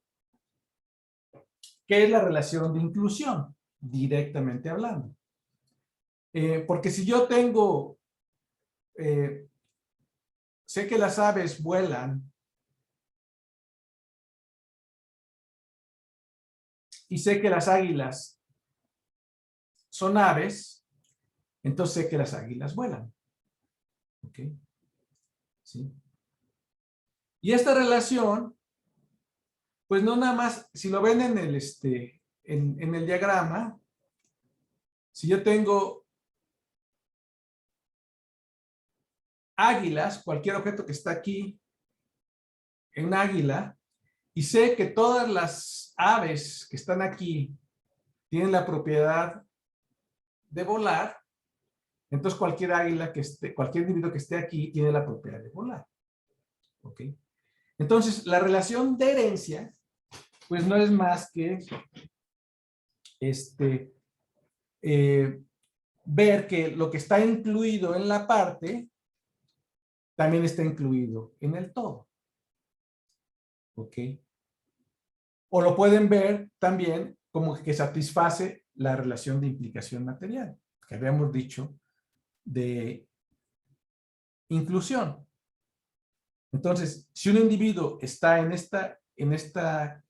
que es la relación de inclusión, directamente hablando. Porque si yo tengo, sé que las aves vuelan y sé que las águilas son aves, entonces sé que las águilas vuelan. ¿Ok? ¿Sí? Y esta relación, pues no nada más, si lo ven en el, en el diagrama, si yo tengo águilas, cualquier objeto que está aquí en águila, y sé que todas las aves que están aquí tienen la propiedad de volar, entonces cualquier águila que esté, cualquier individuo que esté aquí tiene la propiedad de volar. ¿Ok? Entonces, la relación de herencia, pues no es más que ver que lo que está incluido en la parte también está incluido en el todo. ¿Ok? O lo pueden ver también como que satisface la relación de implicación material, que habíamos dicho de inclusión. Entonces, si un individuo está en esta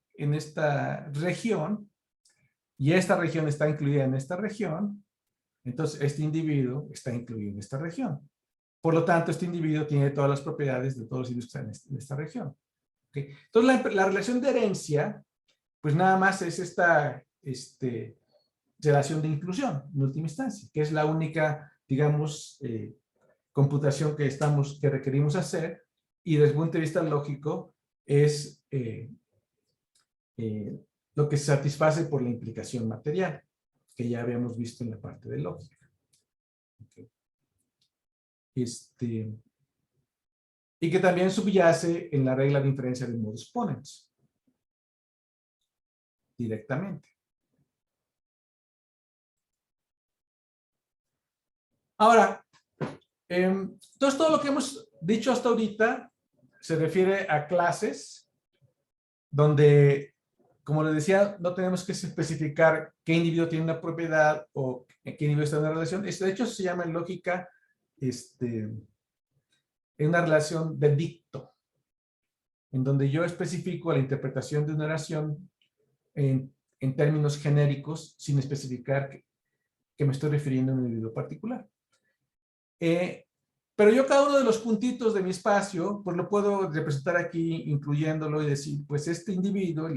región y esta región está incluida en esta región, entonces este individuo está incluido en esta región. Por lo tanto, este individuo tiene todas las propiedades de todos los individuos que están en esta región. ¿Okay? Entonces, la relación de herencia, pues nada más es esta relación de inclusión, en última instancia, que es la única, digamos, computación que requerimos hacer, y desde el punto de vista lógico es lo que se satisface por la implicación material, que ya habíamos visto en la parte de lógica. Okay. Y que también subyace en la regla de inferencia de modus ponens, directamente. Ahora, entonces todo lo que hemos dicho hasta ahorita se refiere a clases donde, como les decía, no tenemos que especificar qué individuo tiene una propiedad o qué individuo está en una relación. De hecho, se llama en lógica en una relación de dicto, en donde yo especifico la interpretación de una oración en términos genéricos sin especificar que me estoy refiriendo a un individuo particular. Pero yo cada uno de los puntitos de mi espacio, pues lo puedo representar aquí, incluyéndolo y decir, pues este individuo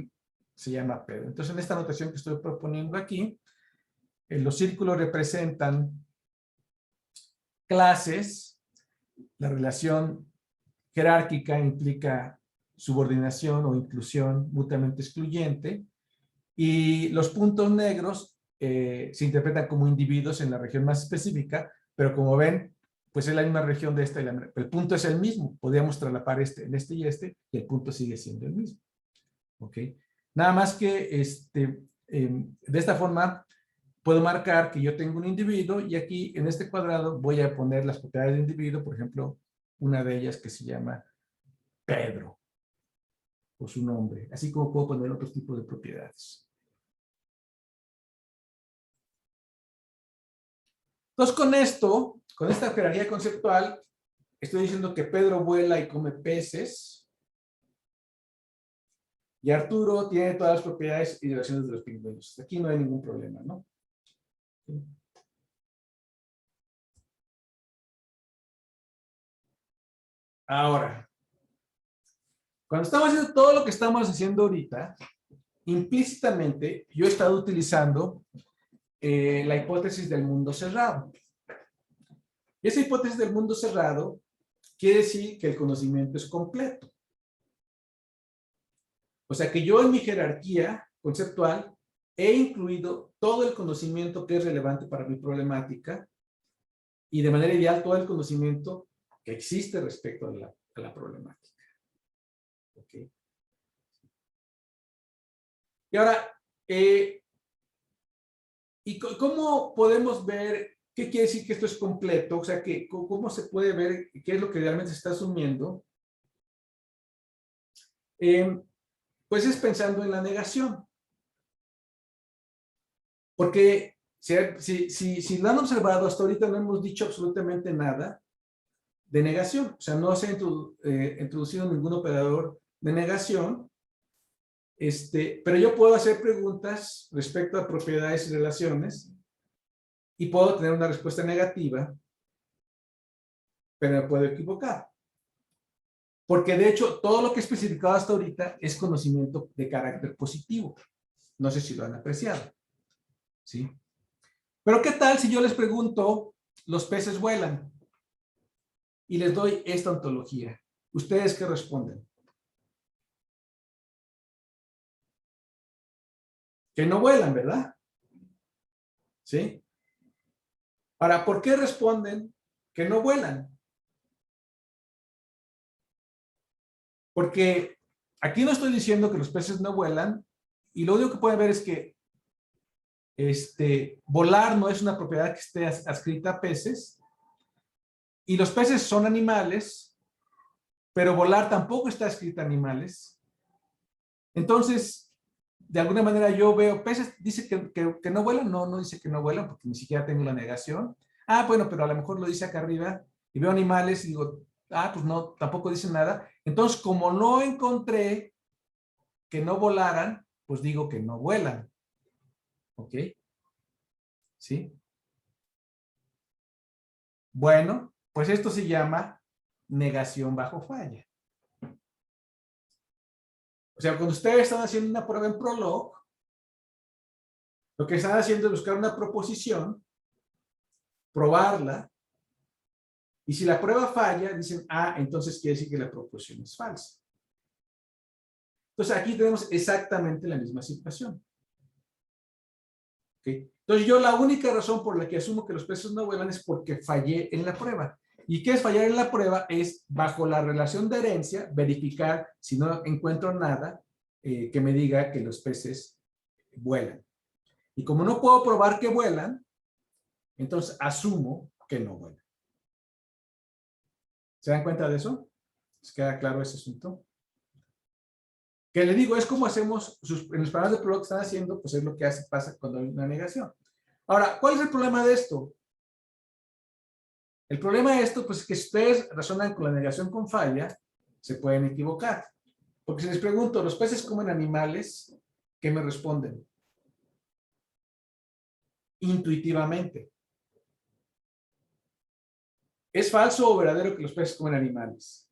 se llama Pedro. Entonces, en esta notación que estoy proponiendo aquí, los círculos representan clases, la relación jerárquica implica subordinación o inclusión mutuamente excluyente, y los puntos negros se interpretan como individuos en la región más específica, pero como ven, pues es la misma región de esta y el punto es el mismo. Podríamos traslapar en este y el punto sigue siendo el mismo. ¿Ok? Nada más que de esta forma puedo marcar que yo tengo un individuo y aquí en este cuadrado voy a poner las propiedades del individuo, por ejemplo, una de ellas que se llama Pedro, o su nombre, así como puedo poner otros tipos de propiedades. Entonces, con esto, con esta jerarquía conceptual, estoy diciendo que Pedro vuela y come peces, y Arturo tiene todas las propiedades y relaciones de los pingüinos. Aquí no hay ningún problema, ¿no? Ahora, cuando estamos haciendo todo lo que estamos haciendo ahorita, implícitamente yo he estado utilizando la hipótesis del mundo cerrado. Y esa hipótesis del mundo cerrado quiere decir que el conocimiento es completo. O sea que yo en mi jerarquía conceptual he incluido todo el conocimiento que es relevante para mi problemática y de manera ideal todo el conocimiento que existe respecto a la problemática. ¿Okay? Y ahora, ¿y cómo podemos ver qué quiere decir que esto es completo? O sea, ¿cómo se puede ver qué es lo que realmente se está asumiendo? Pues es pensando en la negación. Porque si lo han observado, hasta ahorita no hemos dicho absolutamente nada de negación. O sea, no se ha introducido ningún operador de negación. Pero yo puedo hacer preguntas respecto a propiedades y relaciones y puedo tener una respuesta negativa, pero me puedo equivocar. Porque de hecho, todo lo que he especificado hasta ahorita es conocimiento de carácter positivo. No sé si lo han apreciado. ¿Sí? Pero ¿qué tal si yo les pregunto, los peces vuelan? Y les doy esta ontología. ¿Ustedes qué responden? Que no vuelan, ¿verdad? ¿Sí? Ahora, ¿por qué responden que no vuelan? Porque aquí no estoy diciendo que los peces no vuelan, y lo único que pueden ver es que volar no es una propiedad que esté adscrita a peces, y los peces son animales, pero volar tampoco está adscrita a animales. Entonces, de alguna manera yo veo peces, dice que no vuelan, no dice que no vuelan, porque ni siquiera tengo la negación. Ah, bueno, pero a lo mejor lo dice acá arriba, y veo animales y digo, ah, pues no, tampoco dice nada. Entonces, como no encontré que no volaran, pues digo que no vuelan. ¿Ok? ¿Sí? Bueno, pues esto se llama negación bajo falla. O sea, cuando ustedes están haciendo una prueba en Prolog, lo que están haciendo es buscar una proposición, probarla, y si la prueba falla, dicen, ah, entonces quiere decir que la proposición es falsa. Entonces aquí tenemos exactamente la misma situación. ¿Okay? Entonces yo la única razón por la que asumo que los peces no vuelan es porque fallé en la prueba. ¿Y qué es fallar en la prueba? Es bajo la relación de herencia, verificar si no encuentro nada que me diga que los peces vuelan. Y como no puedo probar que vuelan, entonces asumo que no vuelan. ¿Se dan cuenta de eso? ¿Les queda claro ese asunto? Que le digo, es como hacemos, en los programas de Prolog que están haciendo, pues es lo que pasa cuando hay una negación. Ahora, ¿cuál es el problema de esto? El problema de esto, pues es que si ustedes razonan con la negación con falla, se pueden equivocar. Porque si les pregunto, ¿los peces comen animales? ¿Qué me responden? Intuitivamente. ¿Es falso o verdadero que los peces comen animales?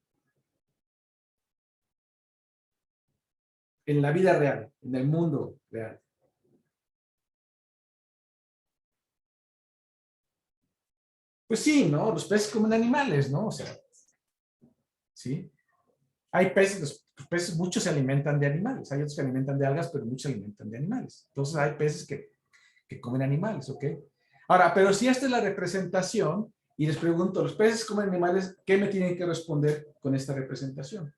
En la vida real, en el mundo real. Pues sí, ¿no? Los peces comen animales, ¿no? O sea, ¿sí? Hay peces, los peces, muchos se alimentan de animales. Hay otros que alimentan de algas, pero muchos se alimentan de animales. Entonces hay peces que comen animales, ¿ok? Ahora, pero si esta es la representación, y les pregunto, ¿los peces comen animales? ¿Qué me tienen que responder con esta representación?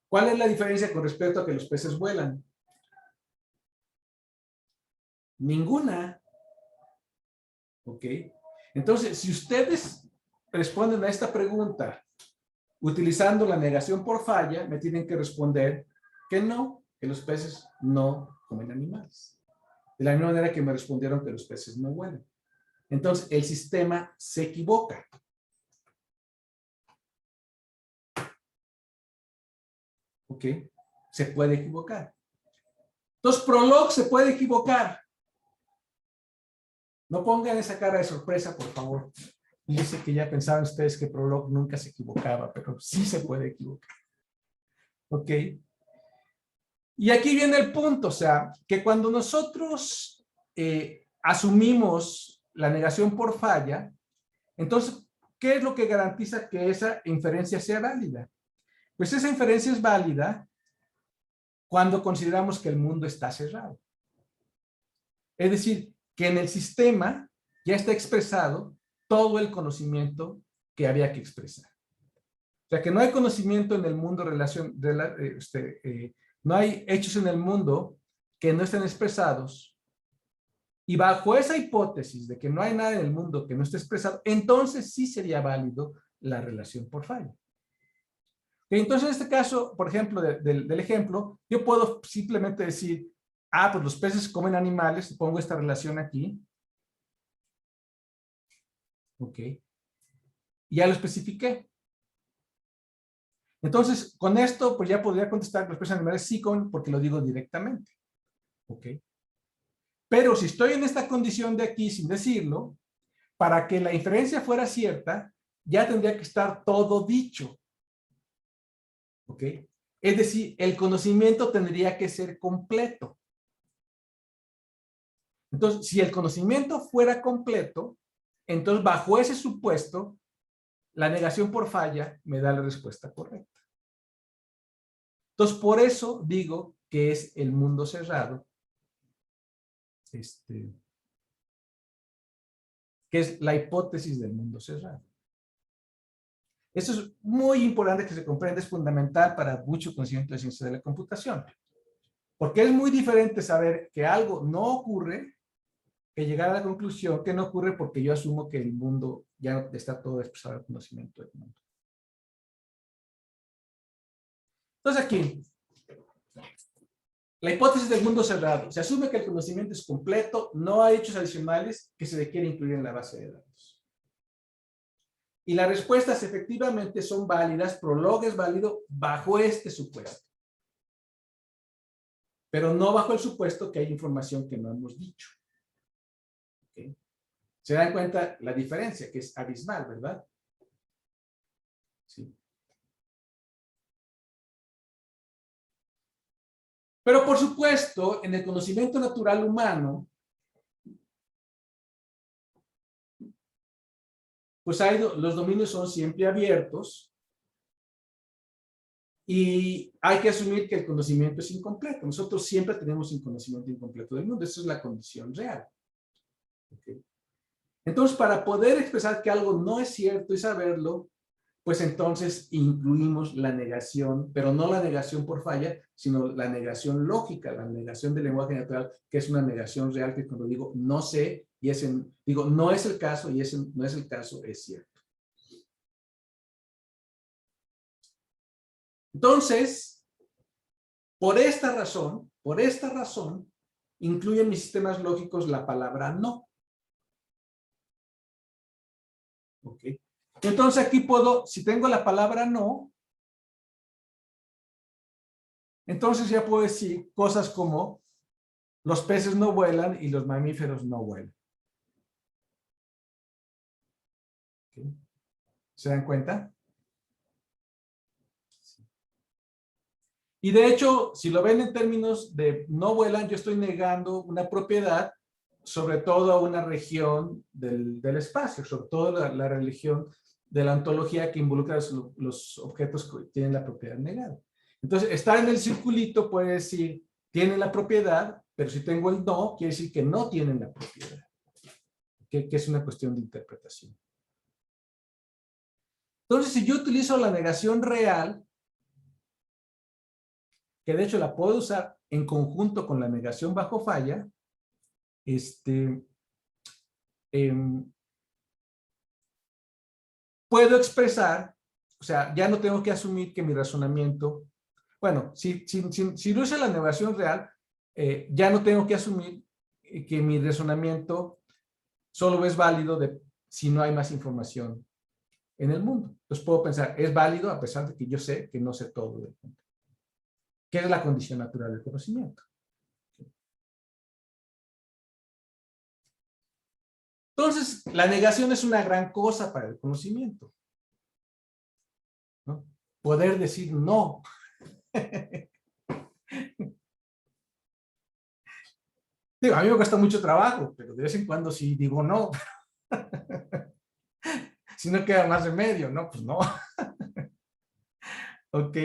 ¿Cuál es la diferencia con respecto a que los peces vuelan? Ninguna. ¿Ok? Entonces, si ustedes responden a esta pregunta utilizando la negación por falla, me tienen que responder que no, que los peces no comen animales. De la misma manera que me respondieron que los peces no vuelan. Entonces, el sistema se equivoca. ¿Ok? Se puede equivocar. Entonces, Prolog se puede equivocar. No pongan esa cara de sorpresa, por favor. Dice que ya pensaban ustedes que Prolog nunca se equivocaba, pero sí se puede equivocar. ¿Ok? Y aquí viene el punto, o sea, que cuando nosotros asumimos la negación por falla, entonces, ¿qué es lo que garantiza que esa inferencia sea válida? Pues esa inferencia es válida cuando consideramos que el mundo está cerrado. Es decir, que en el sistema ya está expresado todo el conocimiento que había que expresar. O sea, que no hay conocimiento en el mundo, no hay hechos en el mundo que no estén expresados. Y bajo esa hipótesis de que no hay nada en el mundo que no esté expresado, entonces sí sería válido la relación por falla. Entonces, en este caso, por ejemplo, del ejemplo, yo puedo simplemente decir, pues los peces comen animales, pongo esta relación aquí. Ok. Y ya lo especifiqué. Entonces, con esto, pues ya podría contestar que los peces animales sí comen porque lo digo directamente. Ok. Pero si estoy en esta condición de aquí sin decirlo, para que la inferencia fuera cierta, ya tendría que estar todo dicho. ¿Ok? Es decir, el conocimiento tendría que ser completo. Entonces, si el conocimiento fuera completo, entonces bajo ese supuesto, la negación por falla me da la respuesta correcta. Entonces, por eso digo que es el mundo cerrado, que es la hipótesis del mundo cerrado. Eso es muy importante que se comprenda, es fundamental para mucho conocimiento de ciencia de la computación. Porque es muy diferente saber que algo no ocurre que llegar a la conclusión que no ocurre porque yo asumo que el mundo ya está todo expresado en el conocimiento del mundo. Entonces aquí, la hipótesis del mundo cerrado. Se asume que el conocimiento es completo, no hay hechos adicionales que se requiere incluir en la base de datos. Y las respuestas efectivamente son válidas, Prolog es válido bajo este supuesto. Pero no bajo el supuesto que hay información que no hemos dicho. ¿Okay? Se dan cuenta la diferencia, que es abismal, ¿verdad? Sí. Pero por supuesto, en el conocimiento natural humano, pues los dominios son siempre abiertos y hay que asumir que el conocimiento es incompleto. Nosotros siempre tenemos un conocimiento incompleto del mundo. Esa es la condición real. ¿Okay? Entonces, para poder expresar que algo no es cierto y saberlo, pues entonces incluimos la negación, pero no la negación por falla, sino la negación lógica, la negación del lenguaje natural, que es una negación real, que cuando digo no sé, y digo no es el caso, y ese no es el caso, es cierto. Entonces, por esta razón, incluye en mis sistemas lógicos la palabra no. ¿Ok? Entonces aquí puedo, si tengo la palabra no, entonces ya puedo decir cosas como los peces no vuelan y los mamíferos no vuelan. ¿Okay? ¿Se dan cuenta? Y de hecho, si lo ven en términos de no vuelan, yo estoy negando una propiedad sobre todo a una región del espacio, sobre todo la religión de la ontología que involucra los objetos que tienen la propiedad negada. Entonces, estar en el circulito puede decir, tienen la propiedad, pero si tengo el no, quiere decir que no tienen la propiedad, que es una cuestión de interpretación. Entonces, si yo utilizo la negación real, que de hecho la puedo usar en conjunto con la negación bajo falla, puedo expresar, o sea, ya no tengo que asumir que mi razonamiento, bueno, si lo uso la negación real, ya no tengo que asumir que mi razonamiento solo es válido si no hay más información en el mundo. Entonces puedo pensar, es válido a pesar de que yo sé que no sé todo del mundo. ¿Qué es la condición natural del conocimiento? Entonces, la negación es una gran cosa para el conocimiento, ¿no? Poder decir no. Digo, a mí me cuesta mucho trabajo, pero de vez en cuando sí digo no. Si no queda más remedio, ¿no? Pues no. Ok.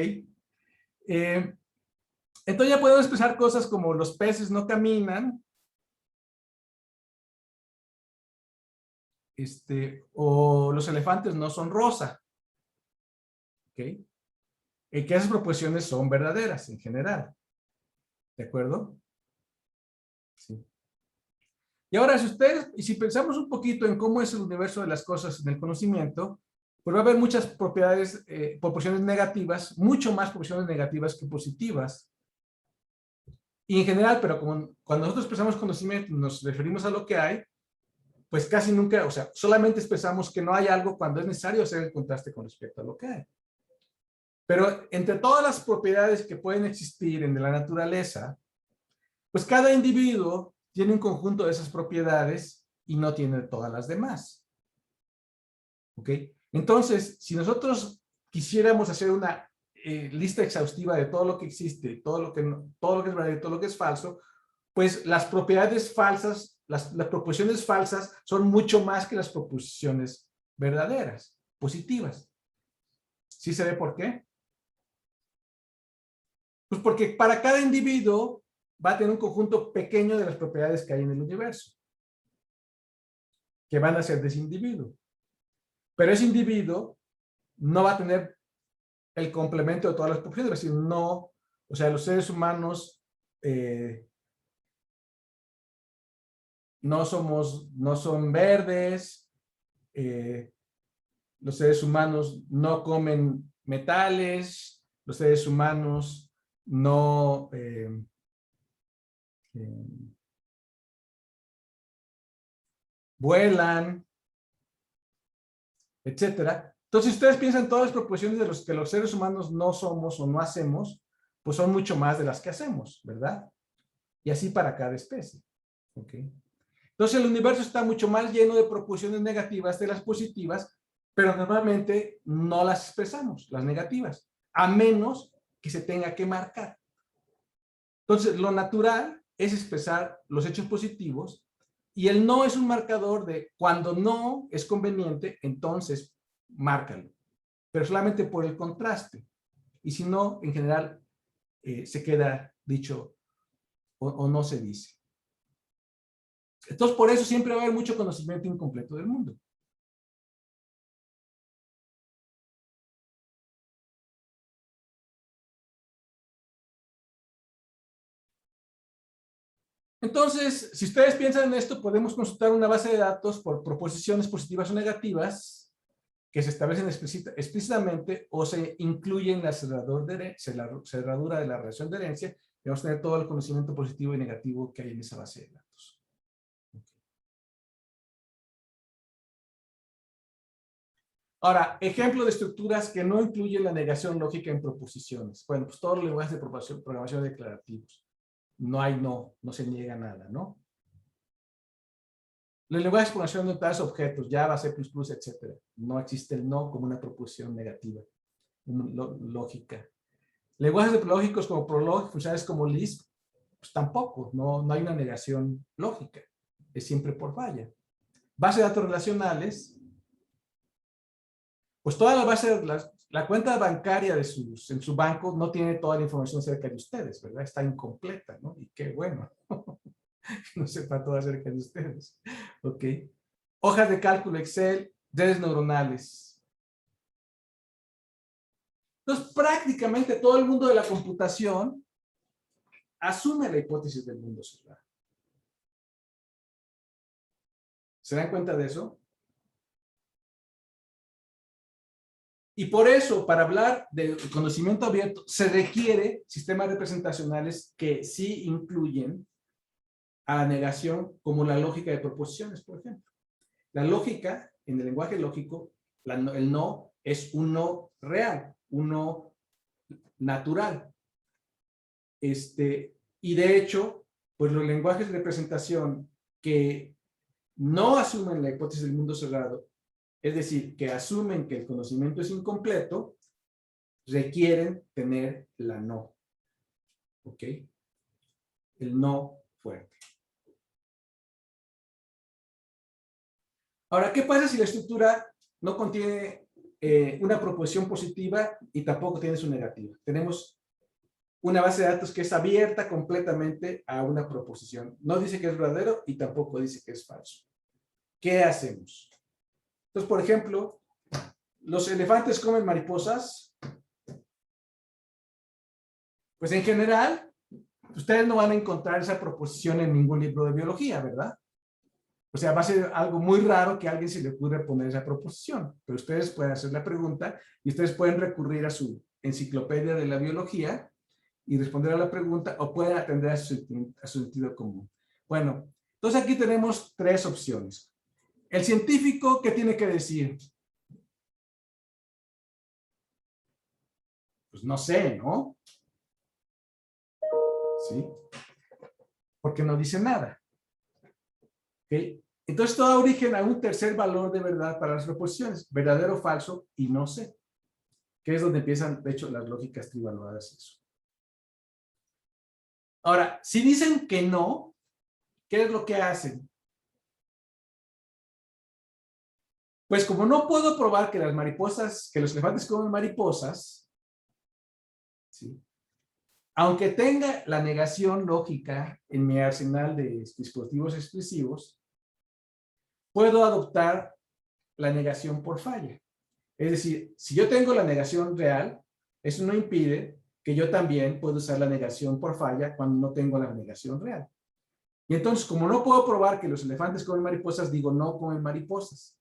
Entonces ya podemos expresar cosas como los peces no caminan, o los elefantes no son rosa. ¿Ok? Que esas proposiciones son verdaderas en general. ¿De acuerdo? Sí. Y ahora, si pensamos un poquito en cómo es el universo de las cosas en el conocimiento, pues va a haber muchas propiedades, proporciones negativas, mucho más proporciones negativas que positivas. Y en general, pero como cuando nosotros expresamos conocimiento, nos referimos a lo que hay, pues casi nunca, o sea, solamente expresamos que no hay algo cuando es necesario hacer el contraste con respecto a lo que hay. Pero entre todas las propiedades que pueden existir en la naturaleza, pues cada individuo tiene un conjunto de esas propiedades y no tiene todas las demás. ¿Ok? Entonces, si nosotros quisiéramos hacer una lista exhaustiva de todo lo que existe, todo lo que es verdadero y todo lo que es falso, pues las propiedades falsas, las proposiciones falsas son mucho más que las proposiciones verdaderas, positivas. ¿Sí se ve por qué? Pues porque para cada individuo va a tener un conjunto pequeño de las propiedades que hay en el universo, que van a ser de ese individuo. Pero ese individuo no va a tener el complemento de todas las propiedades, es decir, no, o sea, los seres humanos no son verdes, los seres humanos no comen metales, los seres humanos no vuelan, etcétera. Entonces, si ustedes piensan todas las proposiciones de los que los seres humanos no somos o no hacemos, pues son mucho más de las que hacemos, ¿verdad? Y así para cada especie. ¿Ok? Entonces, el universo está mucho más lleno de proposiciones negativas de las positivas, pero normalmente no las expresamos, las negativas, a menos que se tenga que marcar. Entonces, lo natural es expresar los hechos positivos y el no es un marcador de cuando no es conveniente, entonces márcalo, pero solamente por el contraste. Y si no, en general, se queda dicho o no se dice. Entonces, por eso siempre va a haber mucho conocimiento incompleto del mundo. Entonces, si ustedes piensan en esto, podemos consultar una base de datos por proposiciones positivas o negativas que se establecen explícitamente o se incluyen en la cerradura de la relación de herencia y vamos a tener todo el conocimiento positivo y negativo que hay en esa base de datos. Ahora, ejemplo de estructuras que no incluyen la negación lógica en proposiciones. Bueno, pues todos los lenguajes de programación declarativos. No hay no se niega nada, ¿no? Los lenguajes de programación de tales objetos, Java, C++, etcétera. No existe el no como una proposición negativa, lógica. Lenguajes lógicos como Prolog, funciones como Lisp, pues tampoco, no hay una negación lógica. Es siempre por falla. Bases de datos relacionales, pues toda la base, la cuenta bancaria en su banco no tiene toda la información acerca de ustedes, ¿verdad? Está incompleta, ¿no? Y qué bueno. No sepa todo acerca de ustedes. Ok. Hojas de cálculo Excel, redes neuronales. Entonces, prácticamente todo el mundo de la computación asume la hipótesis del mundo cerrado. ¿Se dan cuenta de eso? Y por eso, para hablar de conocimiento abierto, se requiere sistemas representacionales que sí incluyen a la negación, como la lógica de proposiciones, por ejemplo. La lógica, en el lenguaje lógico, el no es un no real, un no natural. Y de hecho, pues los lenguajes de representación que no asumen la hipótesis del mundo cerrado, es decir, que asumen que el conocimiento es incompleto, requieren tener la no. ¿Ok? El no fuerte. Ahora, ¿qué pasa si la estructura no contiene una proposición positiva y tampoco tiene su negativa? Tenemos una base de datos que es abierta completamente a una proposición. No dice que es verdadero y tampoco dice que es falso. ¿Qué hacemos? Entonces, por ejemplo, ¿los elefantes comen mariposas? Pues en general, ustedes no van a encontrar esa proposición en ningún libro de biología, ¿verdad? O sea, va a ser algo muy raro que a alguien se le ocurra poner esa proposición, pero ustedes pueden hacer la pregunta y ustedes pueden recurrir a su enciclopedia de la biología y responder a la pregunta o pueden atender a su sentido común. Bueno, entonces aquí tenemos tres opciones. El científico, ¿qué tiene que decir? Pues no sé, ¿no? ¿Sí? Porque no dice nada. ¿Okay? Entonces, todo da origen a un tercer valor de verdad para las proposiciones, verdadero, falso y no sé, que es donde empiezan, de hecho, las lógicas trivaluadas. Eso. Ahora, si dicen que no, ¿qué es lo que hacen? Pues como no puedo probar que las mariposas, que los elefantes comen mariposas, ¿sí? Aunque tenga la negación lógica en mi arsenal de dispositivos expresivos, puedo adoptar la negación por falla. Es decir, si yo tengo la negación real, eso no impide que yo también pueda usar la negación por falla cuando no tengo la negación real. Y entonces, como no puedo probar que los elefantes comen mariposas, digo no comen mariposas.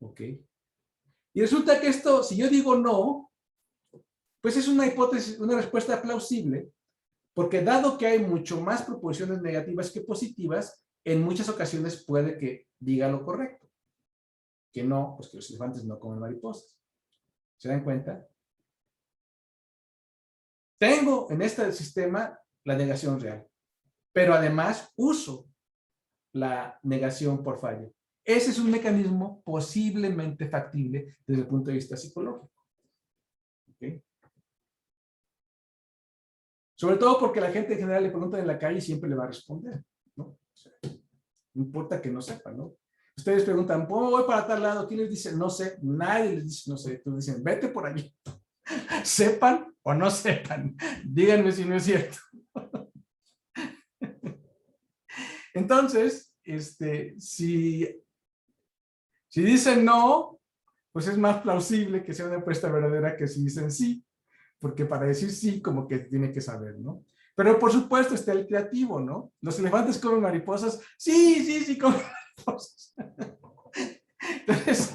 ¿Ok? Y resulta que esto, si yo digo no, pues es una hipótesis, una respuesta plausible, porque dado que hay mucho más proposiciones negativas que positivas, en muchas ocasiones puede que diga lo correcto. Que no, pues que los elefantes no comen mariposas. ¿Se dan cuenta? Tengo en este sistema la negación real, pero además uso la negación por fallo. Ese es un mecanismo posiblemente factible desde el punto de vista psicológico. ¿Okay? Sobre todo porque la gente en general le pregunta en la calle y siempre le va a responder, ¿no? O sea, no importa que no sepa, ¿no? Ustedes preguntan, ¿cómo voy para tal lado? ¿Quién les dice? No sé. Nadie les dice, no sé. Entonces dicen, vete por allí. Sepan o no sepan. Díganme si no es cierto. Entonces, si dicen no, pues es más plausible que sea una respuesta verdadera que si dicen sí, porque para decir sí, como que tiene que saber, ¿no? Pero por supuesto está el creativo, ¿no? Los elefantes comen mariposas. Sí, sí, sí, comen mariposas. Entonces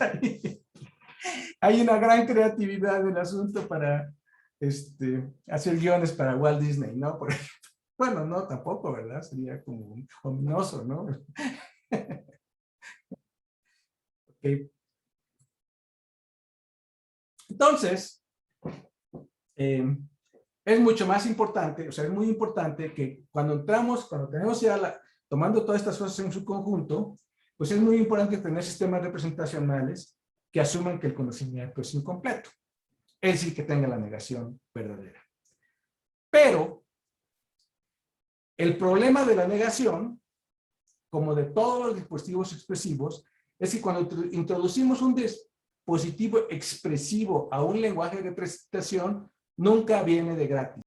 hay una gran creatividad en el asunto para hacer guiones para Walt Disney, ¿no? Por ejemplo. Bueno, no, tampoco, ¿verdad? Sería como ominoso, ¿no? Okay. Entonces, es mucho más importante, o sea, es muy importante que cuando tenemos ya tomando todas estas cosas en su conjunto, pues es muy importante tener sistemas representacionales que asuman que el conocimiento es incompleto, es decir, que tenga la negación verdadera. Pero el problema de la negación, como de todos los dispositivos expresivos, es que cuando introducimos un dispositivo expresivo a un lenguaje de representación, nunca viene de gratis.